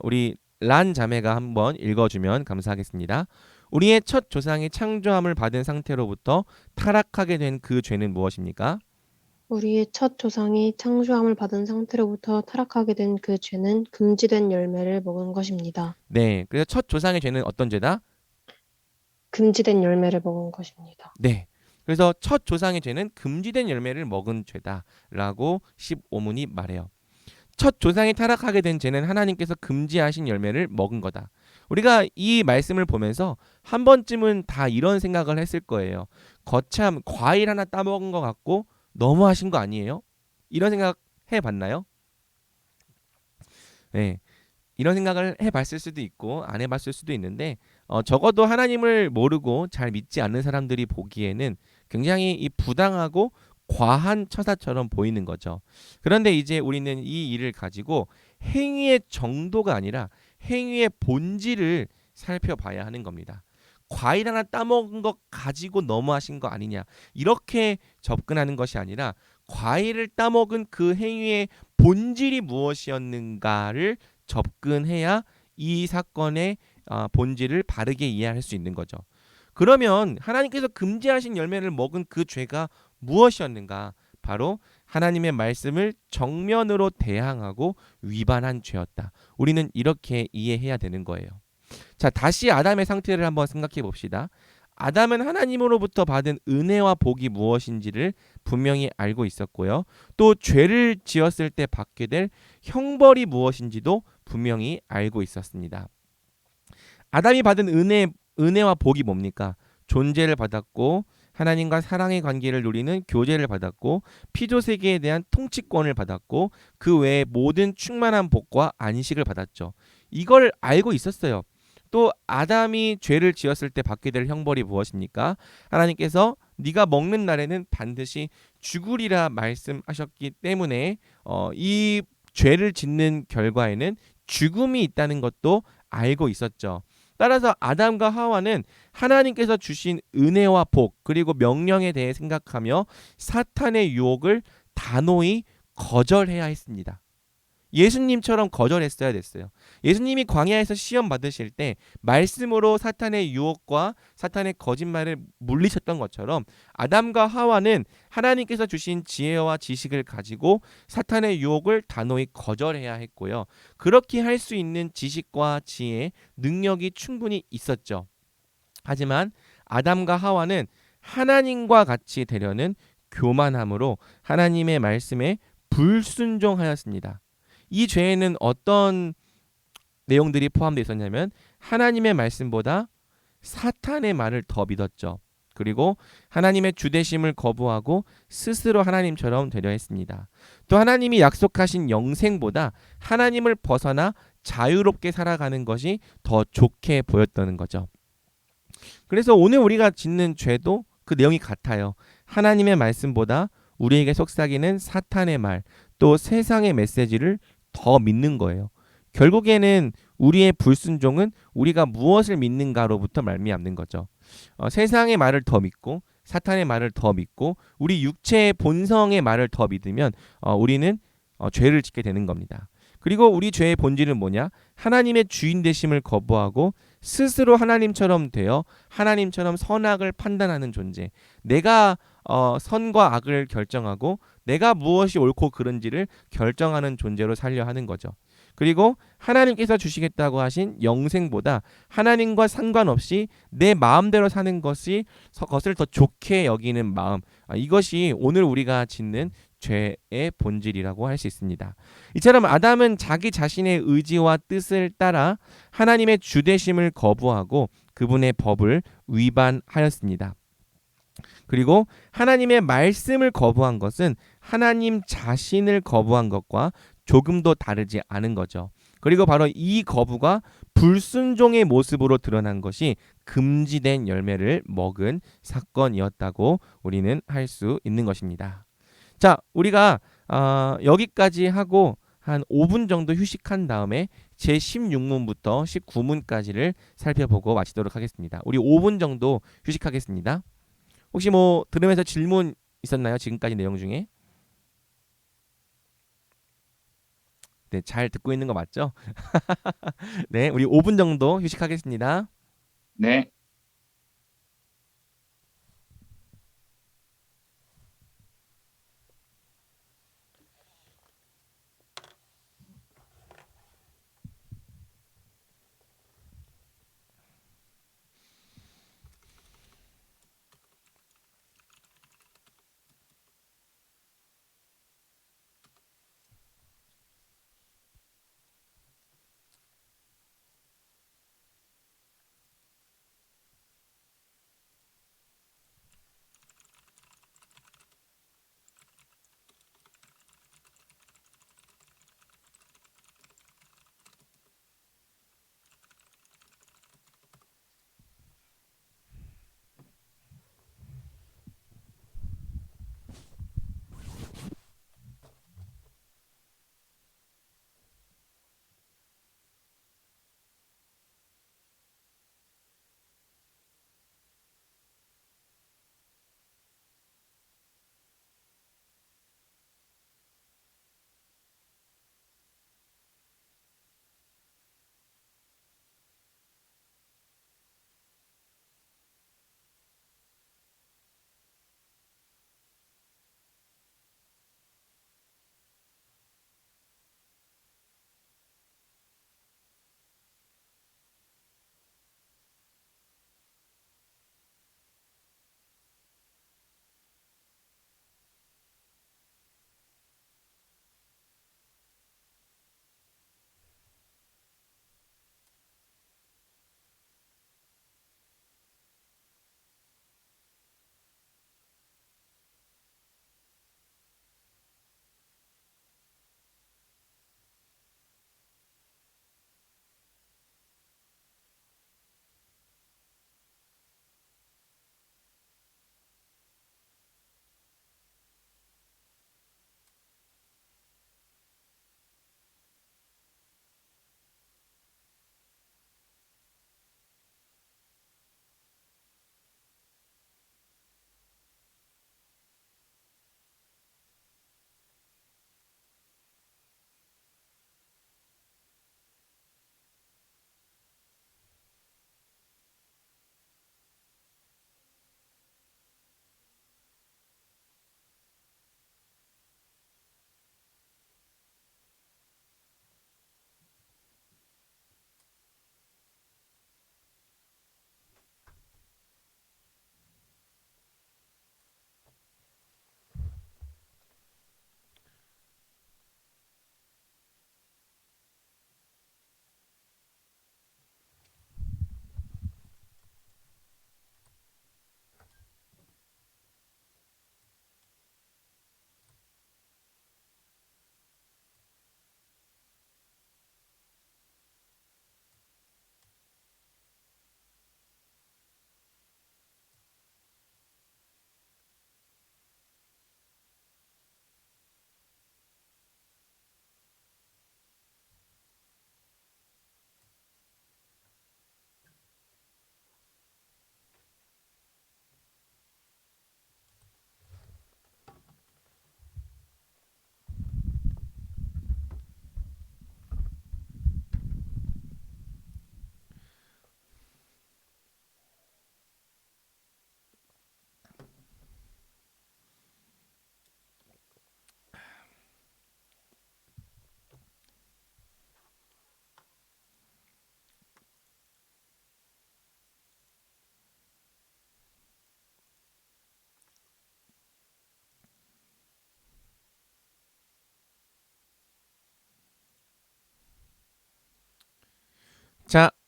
우리 란 자매가 한번 읽어주면 감사하겠습니다. 우리의 첫 조상이 창조함을 받은 상태로부터 타락하게 된 그 죄는 무엇입니까? 우리의 첫 조상이 창조함을 받은 상태로부터 타락하게 된 그 죄는 금지된 열매를 먹은 것입니다. 네, 그래서 첫 조상의 죄는 어떤 죄다? 금지된 열매를 먹은 것입니다. 네, 그래서 첫 조상의 죄는 금지된 열매를 먹은 죄다라고 15문이 말해요. 첫 조상이 타락하게 된 죄는 하나님께서 금지하신 열매를 먹은 거다. 우리가 이 말씀을 보면서 한 번쯤은 다 이런 생각을 했을 거예요. 거참 과일 하나 따먹은 것 같고 너무하신 거 아니에요? 이런 생각 해봤나요? 네, 이런 생각을 해봤을 수도 있고 안 해봤을 수도 있는데 적어도 하나님을 모르고 잘 믿지 않는 사람들이 보기에는 굉장히 이 부당하고 과한 처사처럼 보이는 거죠. 그런데 이제 우리는 이 일을 가지고 행위의 정도가 아니라 행위의 본질을 살펴봐야 하는 겁니다. 과일 하나 따먹은 것 가지고 너무하신 거 아니냐, 이렇게 접근하는 것이 아니라 과일을 따먹은 그 행위의 본질이 무엇이었는가를 접근해야 이 사건의 본질을 바르게 이해할 수 있는 거죠. 그러면 하나님께서 금지하신 열매를 먹은 그 죄가 무엇이었는가? 바로 하나님의 말씀을 정면으로 대항하고 위반한 죄였다. 우리는 이렇게 이해해야 되는 거예요. 자, 다시 아담의 상태를 한번 생각해 봅시다. 아담은 하나님으로부터 받은 은혜와 복이 무엇인지를 분명히 알고 있었고요. 또 죄를 지었을 때 받게 될 형벌이 무엇인지도 분명히 알고 있었습니다. 아담이 받은 은혜와 복이 뭡니까? 존재를 받았고 하나님과 사랑의 관계를 누리는 교제를 받았고 피조 세계에 대한 통치권을 받았고 그 외에 모든 충만한 복과 안식을 받았죠. 이걸 알고 있었어요. 또 아담이 죄를 지었을 때 받게 될 형벌이 무엇입니까? 하나님께서 네가 먹는 날에는 반드시 죽으리라 말씀하셨기 때문에 이 죄를 짓는 결과에는 죽음이 있다는 것도 알고 있었죠. 따라서 아담과 하와는 하나님께서 주신 은혜와 복 그리고 명령에 대해 생각하며 사탄의 유혹을 단호히 거절해야 했습니다. 예수님처럼 거절했어야 됐어요. 예수님이 광야에서 시험 받으실 때 말씀으로 사탄의 유혹과 사탄의 거짓말을 물리쳤던 것처럼 아담과 하와는 하나님께서 주신 지혜와 지식을 가지고 사탄의 유혹을 단호히 거절해야 했고요. 그렇게 할 수 있는 지식과 지혜, 능력이 충분히 있었죠. 하지만 아담과 하와는 하나님과 같이 되려는 교만함으로 하나님의 말씀에 불순종하였습니다. 이 죄에는 어떤 내용들이 포함되어 있었냐면 하나님의 말씀보다 사탄의 말을 더 믿었죠. 그리고 하나님의 주되심을 거부하고 스스로 하나님처럼 되려 했습니다. 또 하나님이 약속하신 영생보다 하나님을 벗어나 자유롭게 살아가는 것이 더 좋게 보였다는 거죠. 그래서 오늘 우리가 짓는 죄도 그 내용이 같아요. 하나님의 말씀보다 우리에게 속삭이는 사탄의 말, 또 세상의 메시지를 더 믿는 거예요. 결국에는 우리의 불순종은 우리가 무엇을 믿는가로부터 말미암는 거죠. 세상의 말을 더 믿고 사탄의 말을 더 믿고 우리 육체의 본성의 말을 더 믿으면 우리는 죄를 짓게 되는 겁니다. 그리고 우리 죄의 본질은 뭐냐? 하나님의 주인 되심을 거부하고 스스로 하나님처럼 되어 하나님처럼 선악을 판단하는 존재. 내가 선과 악을 결정하고 내가 무엇이 옳고 그른지를 결정하는 존재로 살려 하는 거죠. 그리고 하나님께서 주시겠다고 하신 영생보다 하나님과 상관없이 내 마음대로 사는 것을 더 좋게 여기는 마음. 이것이 오늘 우리가 짓는 죄의 본질이라고 할 수 있습니다. 이처럼 아담은 자기 자신의 의지와 뜻을 따라 하나님의 주되심을 거부하고 그분의 법을 위반하였습니다. 그리고 하나님의 말씀을 거부한 것은 하나님 자신을 거부한 것과 조금도 다르지 않은 거죠. 그리고 바로 이 거부가 불순종의 모습으로 드러난 것이 금지된 열매를 먹은 사건이었다고 우리는 할 수 있는 것입니다. 자, 우리가 여기까지 하고 한 5분 정도 휴식한 다음에 제16문부터 19문까지를 살펴보고 마치도록 하겠습니다. 우리 5분 정도 휴식하겠습니다. 혹시 뭐 들으면서 질문 있었나요? 지금까지 내용 중에? 네, 잘 듣고 있는 거 맞죠? 네, 우리 5분 정도 휴식하겠습니다. 네.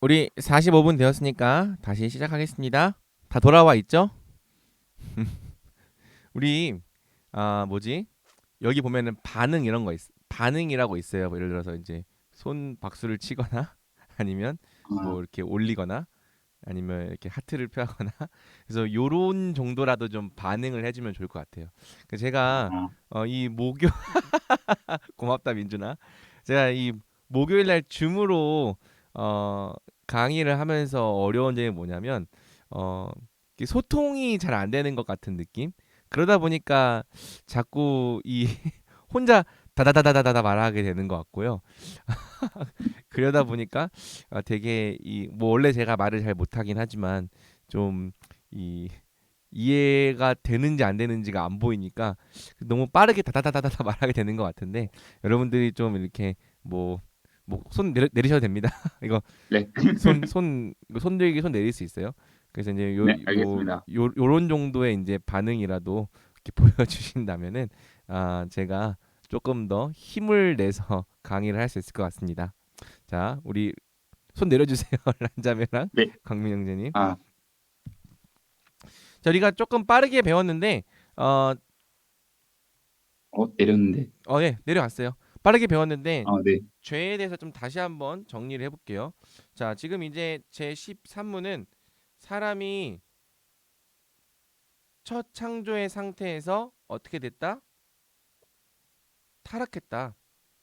우리 45분 되었으니까 다시 시작하겠습니다. 다 돌아와 있죠? 우리 뭐지? 여기 보면은 반응 이런 거 반응이라고 있어요. 뭐 예를 들어서 이제 손 박수를 치거나 아니면 아, 뭐 이렇게 올리거나 아니면 이렇게 하트를 펴거나 그래서 요런 정도라도 좀 반응을 해주면 좋을 것 같아요. 그래서 제가 아, 이 목요 고맙다 민준아. 제가 이 목요일 날 줌으로 어 강의를 하면서 어려운 점이 뭐냐면 이게 소통이 잘 안 되는 것 같은 느낌. 그러다 보니까 자꾸 이 혼자 다다다다다다 말하게 되는 것 같고요. 그러다 보니까 되게 이 뭐 원래 제가 말을 잘 못하긴 하지만 좀 이 이해가 되는지 안 되는지가 안 보이니까 너무 빠르게 다다다다다 말하게 되는 것 같은데 여러분들이 좀 이렇게 뭐 손 내리셔도 됩니다. 이거 네, 손 들기 손 내릴 수 있어요. 그래서 이제 네, 알겠습니다. 요런 정도의 이제 반응이라도 이렇게 보여주신다면은 제가 조금 더 힘을 내서 강의를 할 수 있을 것 같습니다. 자, 우리 손 내려주세요, 란자매랑 네, 광민 형제님. 아, 자, 우리가 조금 빠르게 배웠는데 어, 내렸는데. 예, 내려갔어요. 빠르게 배웠는데 아, 네, 죄에 대해서 좀 다시 한번 정리를 해볼게요. 자, 지금 이제 제 13문은 사람이 첫 창조의 상태에서 어떻게 됐다? 타락했다.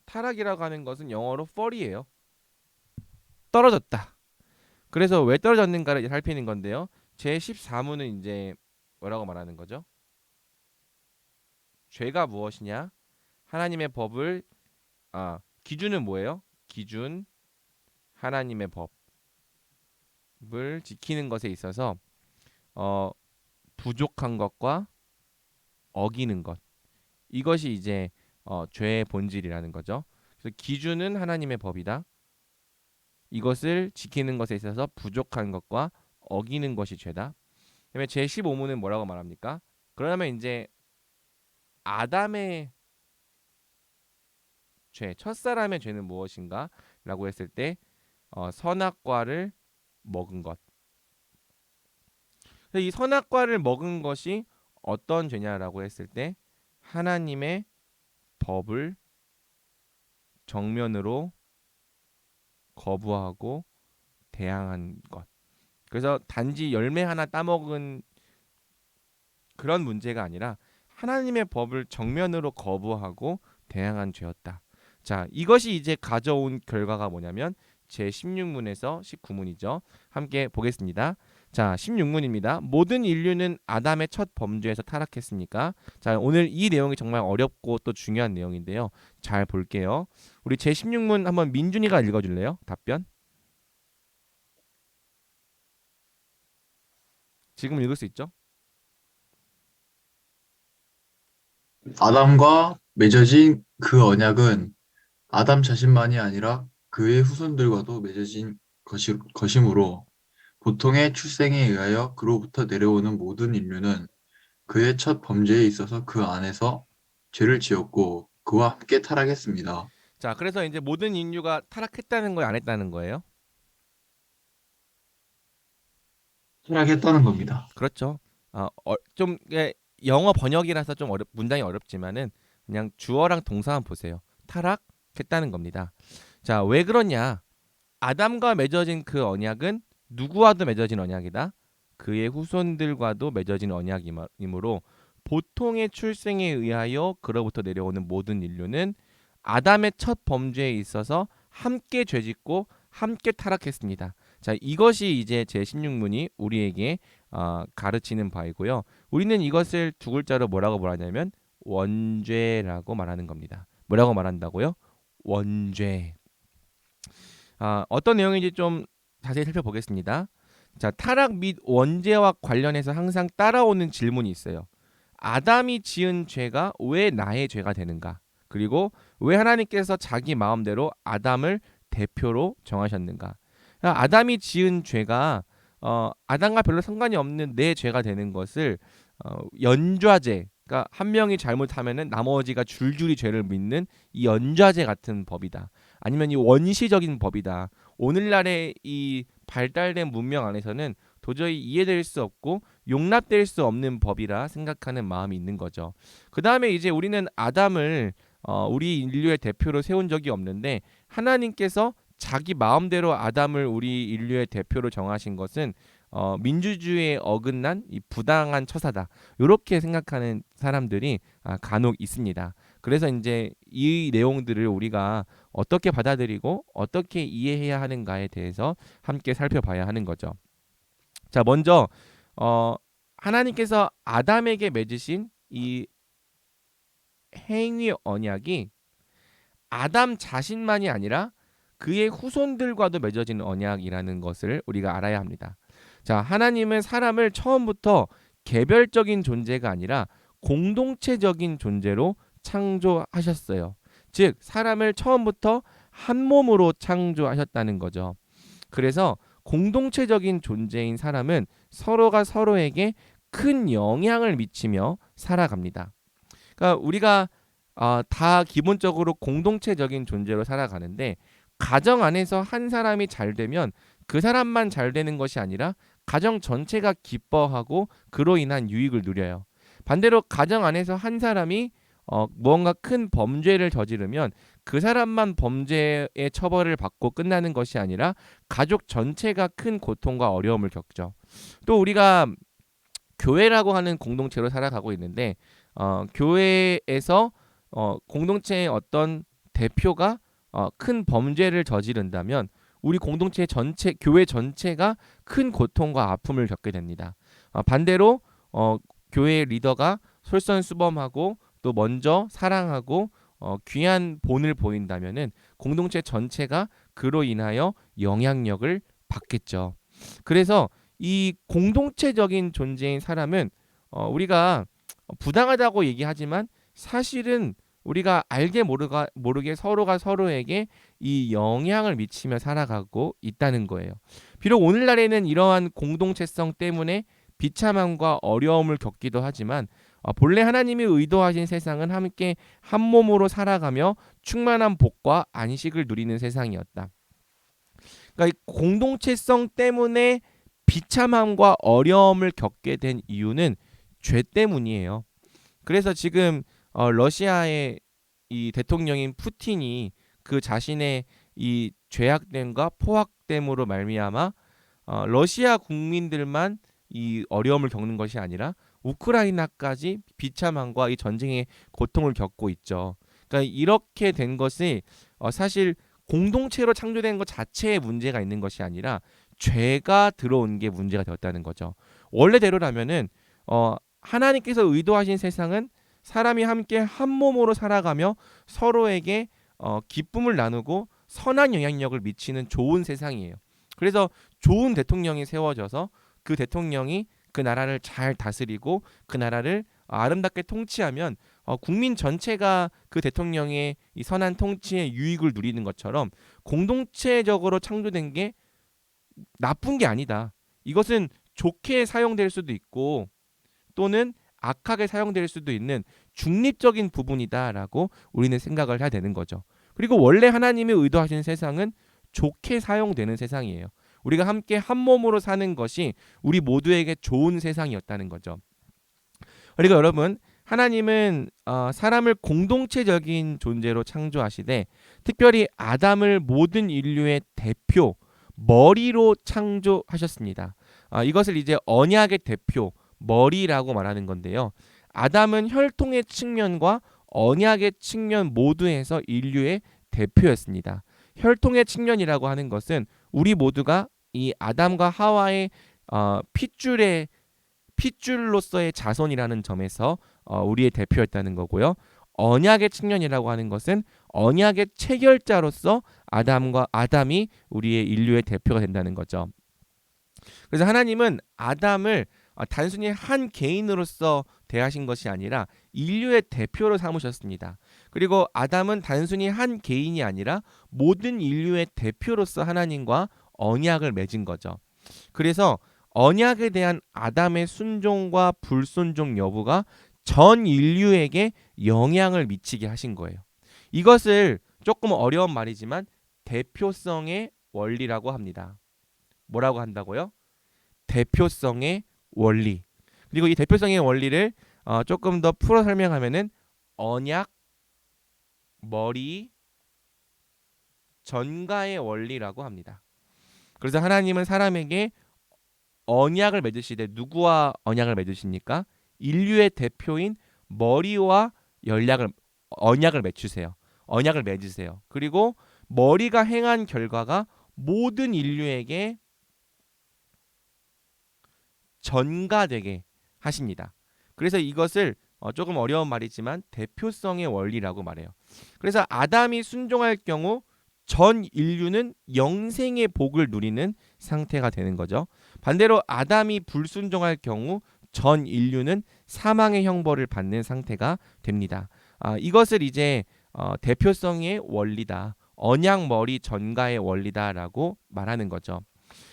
타락이라고 하는 것은 영어로 fall이에요. 떨어졌다. 그래서 왜 떨어졌는가를 이제 살피는 건데요. 제 14문은 이제 뭐라고 말하는 거죠? 죄가 무엇이냐? 하나님의 법을 기준은 뭐예요? 기준 하나님의 법을 지키는 것에 있어서 어, 부족한 것과 어기는 것 이것이 이제 죄의 본질이라는 거죠. 그래서 기준은 하나님의 법이다. 이것을 지키는 것에 있어서 부족한 것과 어기는 것이 죄다. 그다음에 제 15문은 뭐라고 말합니까? 그러면 이제 아담의 죄, 첫사람의 죄는 무엇인가? 라고 했을 때 선악과를 먹은 것. 이 선악과를 먹은 것이 어떤 죄냐라고 했을 때 하나님의 법을 정면으로 거부하고 대항한 것. 그래서 단지 열매 하나 따먹은 그런 문제가 아니라 하나님의 법을 정면으로 거부하고 대항한 죄였다. 자, 이것이 이제 가져온 결과가 뭐냐면 제 16문에서 19문이죠. 함께 보겠습니다. 자, 16문입니다. 모든 인류는 아담의 첫 범죄에서 타락했습니까? 자, 오늘 이 내용이 정말 어렵고 또 중요한 내용인데요. 잘 볼게요. 우리 제 16문 한번 민준이가 읽어줄래요? 답변. 지금 읽을 수 있죠? 아담과 맺어진 그 언약은 아담 자신만이 아니라 그의 후손들과도 맺어진 것이므로 보통의 출생에 의하여 그로부터 내려오는 모든 인류는 그의 첫 범죄에 있어서 그 안에서 죄를 지었고 그와 함께 타락했습니다. 자, 그래서 이제 모든 인류가 타락했다는 거예요, 안 했다는 거예요? 타락했다는 겁니다. 그렇죠. 좀 영어 번역이라서 좀 문장이 어렵지만은 그냥 주어랑 동사만 보세요. 타락했다는 겁니다. 자, 왜 그러냐? 아담과 맺어진 그 언약은 누구와도 맺어진 언약이다. 그의 후손들과도 맺어진 언약이므로 보통의 출생에 의하여 그로부터 내려오는 모든 인류는 아담의 첫 범죄에 있어서 함께 죄짓고 함께 타락했습니다. 자, 이것이 이제 제 16문이 우리에게 가르치는 바이고요. 우리는 이것을 두 글자로 뭐라고 말하냐면 원죄라고 말하는 겁니다. 뭐라고 말한다고요? 원죄. 어떤 내용인지 좀 자세히 살펴보겠습니다. 자, 타락 및 원죄와 관련해서 항상 따라오는 질문이 있어요. 아담이 지은 죄가 왜 나의 죄가 되는가? 그리고 왜 하나님께서 자기 마음대로 아담을 대표로 정하셨는가? 아담이 지은 죄가 아담과 별로 상관이 없는 내 죄가 되는 것을 연좌제, 그러니까 한 명이 잘못하면은 나머지가 줄줄이 죄를 믿는 이 연좌제 같은 법이다. 아니면 이 원시적인 법이다. 오늘날의 이 발달된 문명 안에서는 도저히 이해될 수 없고 용납될 수 없는 법이라 생각하는 마음이 있는 거죠. 그 다음에 이제 우리는 아담을 우리 인류의 대표로 세운 적이 없는데 하나님께서 자기 마음대로 아담을 우리 인류의 대표로 정하신 것은 민주주의에 어긋난 이 부당한 처사다. 이렇게 생각하는 사람들이 간혹 있습니다. 그래서 이제 이 내용들을 우리가 어떻게 받아들이고 어떻게 이해해야 하는가에 대해서 함께 살펴봐야 하는 거죠. 자, 먼저 하나님께서 아담에게 맺으신 이 행위 언약이 아담 자신만이 아니라 그의 후손들과도 맺어진 언약이라는 것을 우리가 알아야 합니다. 자, 하나님은 사람을 처음부터 개별적인 존재가 아니라 공동체적인 존재로 창조하셨어요. 즉, 사람을 처음부터 한 몸으로 창조하셨다는 거죠. 그래서 공동체적인 존재인 사람은 서로가 서로에게 큰 영향을 미치며 살아갑니다. 그러니까 우리가 다 기본적으로 공동체적인 존재로 살아가는데 가정 안에서 한 사람이 잘 되면 그 사람만 잘 되는 것이 아니라 가정 전체가 기뻐하고 그로 인한 유익을 누려요. 반대로 가정 안에서 한 사람이 무언가 큰 범죄를 저지르면 그 사람만 범죄의 처벌을 받고 끝나는 것이 아니라 가족 전체가 큰 고통과 어려움을 겪죠. 또 우리가 교회라고 하는 공동체로 살아가고 있는데 교회에서 공동체의 어떤 대표가 큰 범죄를 저지른다면 우리 공동체 전체, 교회 전체가 큰 고통과 아픔을 겪게 됩니다. 반대로 교회 리더가 솔선수범하고 또 먼저 사랑하고 귀한 본을 보인다면은 공동체 전체가 그로 인하여 영향력을 받겠죠. 그래서 이 공동체적인 존재인 사람은 우리가 부당하다고 얘기하지만 사실은 우리가 알게 모르게 서로가 서로에게 이 영향을 미치며 살아가고 있다는 거예요. 비록 오늘날에는 이러한 공동체성 때문에 비참함과 어려움을 겪기도 하지만 본래 하나님이 의도하신 세상은 함께 한 몸으로 살아가며 충만한 복과 안식을 누리는 세상이었다. 그러니까 이 공동체성 때문에 비참함과 어려움을 겪게 된 이유는 죄 때문이에요. 그래서 지금 러시아의 이 대통령인 푸틴이 그 자신의 이 죄악됨과 포악됨으로 말미암아 러시아 국민들만 이 어려움을 겪는 것이 아니라 우크라이나까지 비참함과 이 전쟁의 고통을 겪고 있죠. 그러니까 이렇게 된 것이 사실 공동체로 창조된 것 자체에 문제가 있는 것이 아니라 죄가 들어온 게 문제가 되었다는 거죠. 원래대로라면은 하나님께서 의도하신 세상은 사람이 함께 한 몸으로 살아가며 서로에게 기쁨을 나누고 선한 영향력을 미치는 좋은 세상이에요. 그래서 좋은 대통령이 세워져서 그 대통령이 그 나라를 잘 다스리고 그 나라를 아름답게 통치하면 국민 전체가 그 대통령의 이 선한 통치의 유익을 누리는 것처럼 공동체적으로 창조된 게 나쁜 게 아니다. 이것은 좋게 사용될 수도 있고 또는 악하게 사용될 수도 있는 중립적인 부분이다라고 우리는 생각을 해야 되는 거죠. 그리고 원래 하나님이 의도하신 세상은 좋게 사용되는 세상이에요. 우리가 함께 한 몸으로 사는 것이 우리 모두에게 좋은 세상이었다는 거죠. 그리고 여러분, 하나님은 사람을 공동체적인 존재로 창조하시되 특별히 아담을 모든 인류의 대표, 머리로 창조하셨습니다. 이것을 이제 언약의 대표, 머리라고 말하는 건데요. 아담은 혈통의 측면과 언약의 측면 모두에서 인류의 대표였습니다. 혈통의 측면이라고 하는 것은 우리 모두가 이 아담과 하와의 핏줄로서의 자손이라는 점에서 우리의 대표였다는 거고요. 언약의 측면이라고 하는 것은 언약의 체결자로서 아담이 우리의 인류의 대표가 된다는 거죠. 그래서 하나님은 아담을 단순히 한 개인으로서 대하신 것이 아니라 인류의 대표로 삼으셨습니다. 그리고 아담은 단순히 한 개인이 아니라 모든 인류의 대표로서 하나님과 언약을 맺은 거죠. 그래서 언약에 대한 아담의 순종과 불순종 여부가 전 인류에게 영향을 미치게 하신 거예요. 이것을 조금 어려운 말이지만 대표성의 원리라고 합니다. 뭐라고 한다고요? 대표성의 원리. 그리고 이 대표성의 원리를 조금 더 풀어 설명하면은 언약, 머리, 전가의 원리라고 합니다. 그래서 하나님은 사람에게 언약을 맺으시되 누구와 언약을 맺으십니까? 인류의 대표인 머리와 언약을 맺으세요. 언약을 맺으세요. 그리고 머리가 행한 결과가 모든 인류에게 전가되게 하십니다. 그래서 이것을 조금 어려운 말이지만 대표성의 원리라고 말해요. 그래서 아담이 순종할 경우 전 인류는 영생의 복을 누리는 상태가 되는 거죠. 반대로 아담이 불순종할 경우 전 인류는 사망의 형벌을 받는 상태가 됩니다. 이것을 이제 대표성의 원리다. 언약 머리 전가의 원리다라고 말하는 거죠.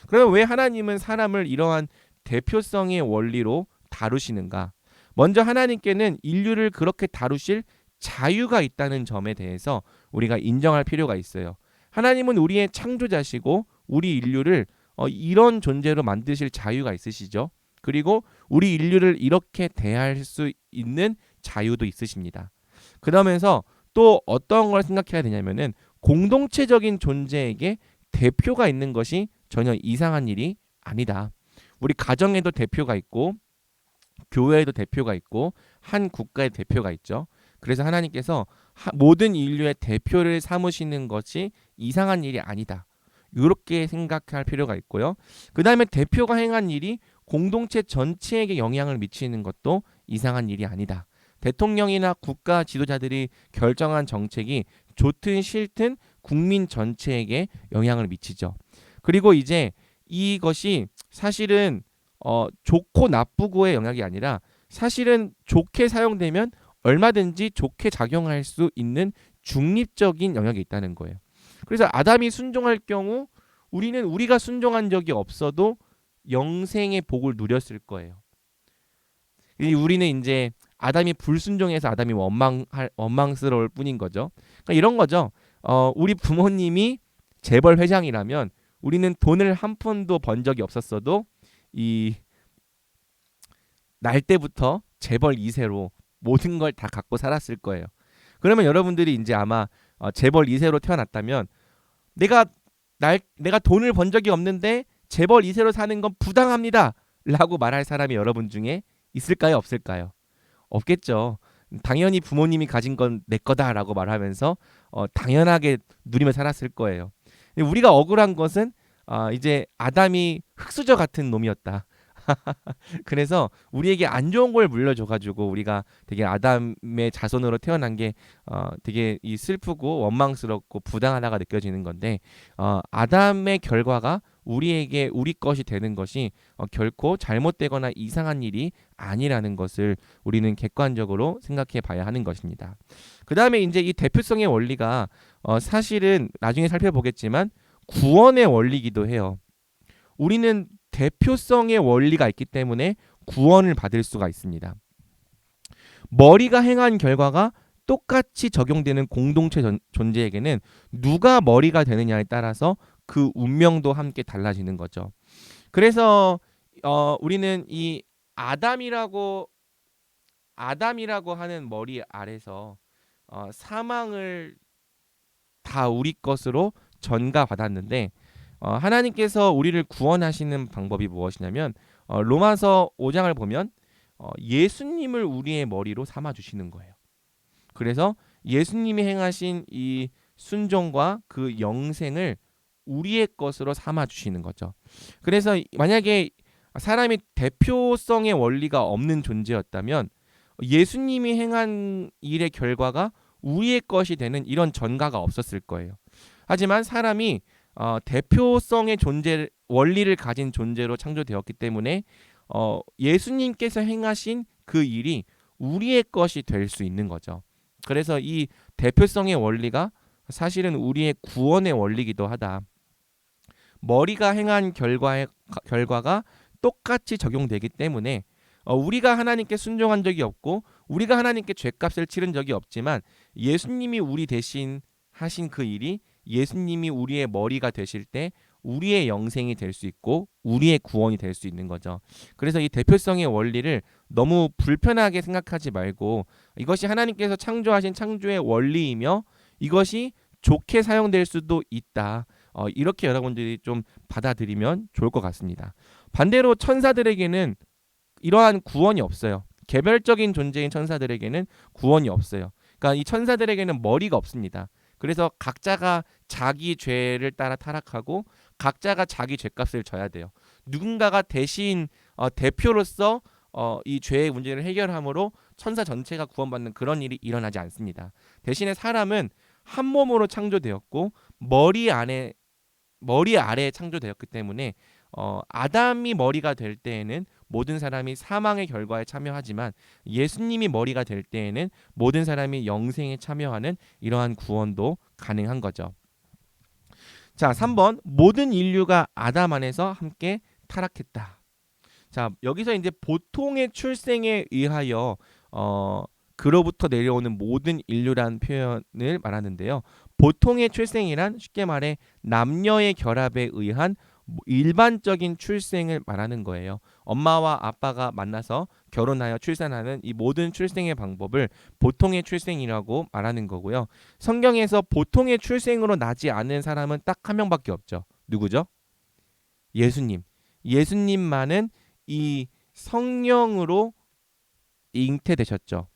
그러면 왜 하나님은 사람을 이러한 대표성의 원리로 다루시는가? 먼저 하나님께는 인류를 그렇게 다루실 자유가 있다는 점에 대해서 우리가 인정할 필요가 있어요. 하나님은 우리의 창조자시고 우리 인류를 이런 존재로 만드실 자유가 있으시죠. 그리고 우리 인류를 이렇게 대할 수 있는 자유도 있으십니다. 그러면서 또 어떤 걸 생각해야 되냐면은 공동체적인 존재에게 대표가 있는 것이 전혀 이상한 일이 아니다. 우리 가정에도 대표가 있고 교회에도 대표가 있고 한 국가의 대표가 있죠. 그래서 하나님께서 모든 인류의 대표를 삼으시는 것이 이상한 일이 아니다. 이렇게 생각할 필요가 있고요. 그 다음에 대표가 행한 일이 공동체 전체에게 영향을 미치는 것도 이상한 일이 아니다. 대통령이나 국가 지도자들이 결정한 정책이 좋든 싫든 국민 전체에게 영향을 미치죠. 그리고 이제 이것이 사실은 좋고 나쁘고의 영역이 아니라 사실은 좋게 사용되면 얼마든지 좋게 작용할 수 있는 중립적인 영역이 있다는 거예요. 그래서 아담이 순종할 경우 우리가 순종한 적이 없어도 영생의 복을 누렸을 거예요. 우리는 이제 아담이 불순종해서 아담이 원망스러울 뿐인 거죠. 그러니까 이런 거죠. 우리 부모님이 재벌 회장이라면 우리는 돈을 한 푼도 번 적이 없었어도 날 때부터 재벌 2세로 모든 걸 다 갖고 살았을 거예요. 그러면 여러분들이 이제 아마 재벌 2세로 태어났다면 내가 돈을 번 적이 없는데 재벌 2세로 사는 건 부당합니다 라고 말할 사람이 여러분 중에 있을까요? 없을까요? 없겠죠. 당연히 부모님이 가진 건 내 거다라고 말하면서 당연하게 누리며 살았을 거예요. 근데 우리가 억울한 것은 이제 아담이 흙수저 같은 놈이었다. 그래서 우리에게 안 좋은 걸 물려줘가지고 우리가 되게 아담의 자손으로 태어난 게 되게 슬프고 원망스럽고 부당하다가 느껴지는 건데 아담의 결과가 우리에게 우리 것이 되는 것이 결코 잘못되거나 이상한 일이 아니라는 것을 우리는 객관적으로 생각해 봐야 하는 것입니다. 그 다음에 이제 이 대표성의 원리가 사실은 나중에 살펴보겠지만 구원의 원리이기도 해요. 우리는 대표성의 원리가 있기 때문에 구원을 받을 수가 있습니다. 머리가 행한 결과가 똑같이 적용되는 공동체 존재에게는 누가 머리가 되느냐에 따라서 그 운명도 함께 달라지는 거죠. 그래서 우리는 이 아담이라고 하는 머리 아래서 사망을 다 우리 것으로 전가받았는데 하나님께서 우리를 구원하시는 방법이 무엇이냐면 로마서 5장을 보면 예수님을 우리의 머리로 삼아 주시는 거예요. 그래서 예수님이 행하신 이 순종과 그 영생을 우리의 것으로 삼아 주시는 거죠. 그래서 만약에 사람이 대표성의 원리가 없는 존재였다면 예수님이 행한 일의 결과가 우리의 것이 되는 이런 전가가 없었을 거예요. 하지만 사람이 대표성의 원리를 가진 존재로 창조되었기 때문에 예수님께서 행하신 그 일이 우리의 것이 될 수 있는 거죠. 그래서 이 대표성의 원리가 사실은 우리의 구원의 원리이기도 하다. 머리가 행한 결과가 똑같이 적용되기 때문에 우리가 하나님께 순종한 적이 없고 우리가 하나님께 죄값을 치른 적이 없지만 예수님이 우리 대신 하신 그 일이 예수님이 우리의 머리가 되실 때 우리의 영생이 될 수 있고 우리의 구원이 될 수 있는 거죠. 그래서 이 대표성의 원리를 너무 불편하게 생각하지 말고 이것이 하나님께서 창조하신 창조의 원리이며 이것이 좋게 사용될 수도 있다. 이렇게 여러분들이 좀 받아들이면 좋을 것 같습니다. 반대로 천사들에게는 이러한 구원이 없어요. 개별적인 존재인 천사들에게는 구원이 없어요. 그러니까 이 천사들에게는 머리가 없습니다. 그래서 각자가 자기 죄를 따라 타락하고 각자가 자기 죄값을 져야 돼요. 누군가가 대신 대표로서 이 죄의 문제를 해결함으로 천사 전체가 구원받는 그런 일이 일어나지 않습니다. 대신에 사람은 한 몸으로 창조되었고 머리 아래에 창조되었기 때문에 아담이 머리가 될 때에는 모든 사람이 사망의 결과에 참여하지만 예수님이 머리가 될 때에는 모든 사람이 영생에 참여하는 이러한 구원도 가능한 거죠. 자, 3번 모든 인류가 아담 안에서 함께 타락했다. 자, 여기서 이제 보통의 출생에 의하여 그로부터 내려오는 모든 인류란 표현을 말하는데요. 보통의 출생이란 쉽게 말해 남녀의 결합에 의한 일반적인 출생을 말하는 거예요. 엄마와 아빠가 만나서 결혼하여 출산하는 이 모든 출생의 방법을 보통의 출생이라고 말하는 거고요. 성경에서 보통의 출생으로 나지 않은 사람은 딱 한 명밖에 없죠. 누구죠? 예수님. 예수님만은 이 성령으로 잉태되셨죠.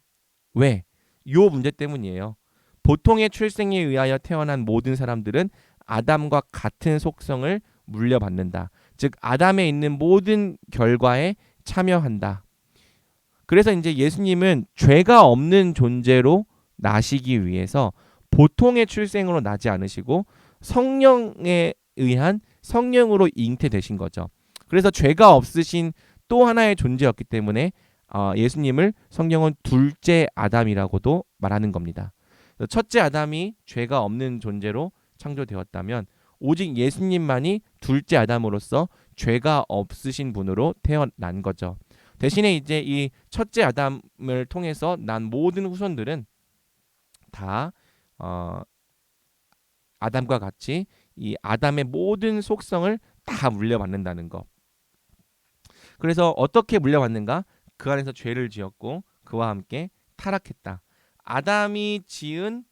왜? 요 문제 때문이에요. 보통의 출생에 의하여 태어난 모든 사람들은 아담과 같은 속성을 물려받는다. 즉 아담에 있는 모든 결과에 참여한다. 그래서 이제 예수님은 죄가 없는 존재로 나시기 위해서 보통의 출생으로 나지 않으시고 성령에 의한 성령으로 잉태되신 거죠. 그래서 죄가 없으신 또 하나의 존재였기 때문에 예수님을 성경은 둘째 아담이라고도 말하는 겁니다. 첫째 아담이 죄가 없는 존재로 창조되었다면 오직 예수님만이 둘째 아담으로서 죄가 없으신 분으로 태어난 거죠. 대신에 이제 이 첫째 아담을 통해서 난 모든 후손들은 다 아담과 같이 이 아담의 모든 속성을 다 물려받는다는 거. 그래서 어떻게 물려받는가? 그 안에서 죄를 지었고 그와 함께 타락했다. 아담이 지은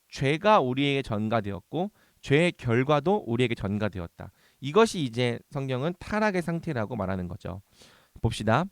죄가 우리에게 전가되었고 죄의 결과도 우리에게 전가되었다. 이것이 이제 성경은 타락의 상태라고 말하는 거죠. 봅시다.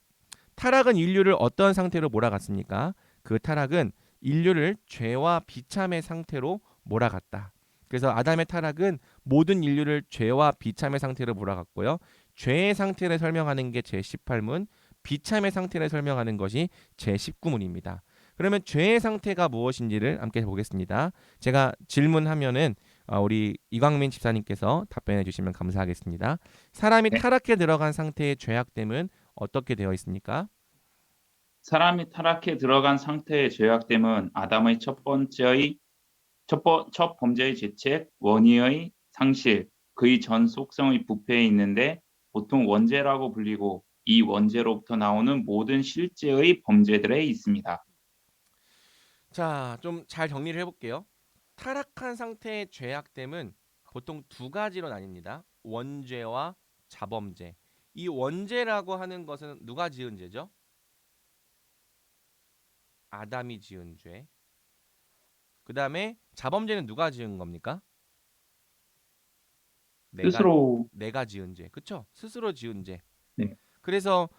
타락은 인류를 어떤 상태로 몰아갔습니까? 그 타락은 인류를 죄와 비참의 상태로 몰아갔다. 그래서 아담의 타락은 모든 인류를 죄와 비참의 상태로 몰아갔고요. 죄의 상태를 설명하는 게 제18문, 비참의 상태를 설명하는 것이 제19문입니다. 그러면 죄의 상태가 무엇인지를 함께 보겠습니다. 제가 질문하면은 우리 이광민 집사님께서 답변해 주시면 감사하겠습니다. 사람이 네. 타락해 들어간 상태의 죄악됨은 어떻게 되어 있습니까? 사람이 타락해 들어간 상태의 죄악됨은 아담의 첫 범죄의 죄책, 원의의 상실, 그의 전 속성의 부패에 있는데 보통 원죄라고 불리고 이 원죄로부터 나오는 모든 실제의 범죄들에 있습니다. 자, 좀 잘 정리를 해볼게요. 타락한 상태의 죄악됨은 보통 두 가지로 나뉩니다. 원죄와 자범죄. 이 원죄라고 하는 것은 누가 지은 죄죠? 아담이 지은 죄. 그 다음에 자범죄는 누가 지은 겁니까? 스스로 내가 지은 죄. 그쵸? 스스로 지은 죄. 네. 그래서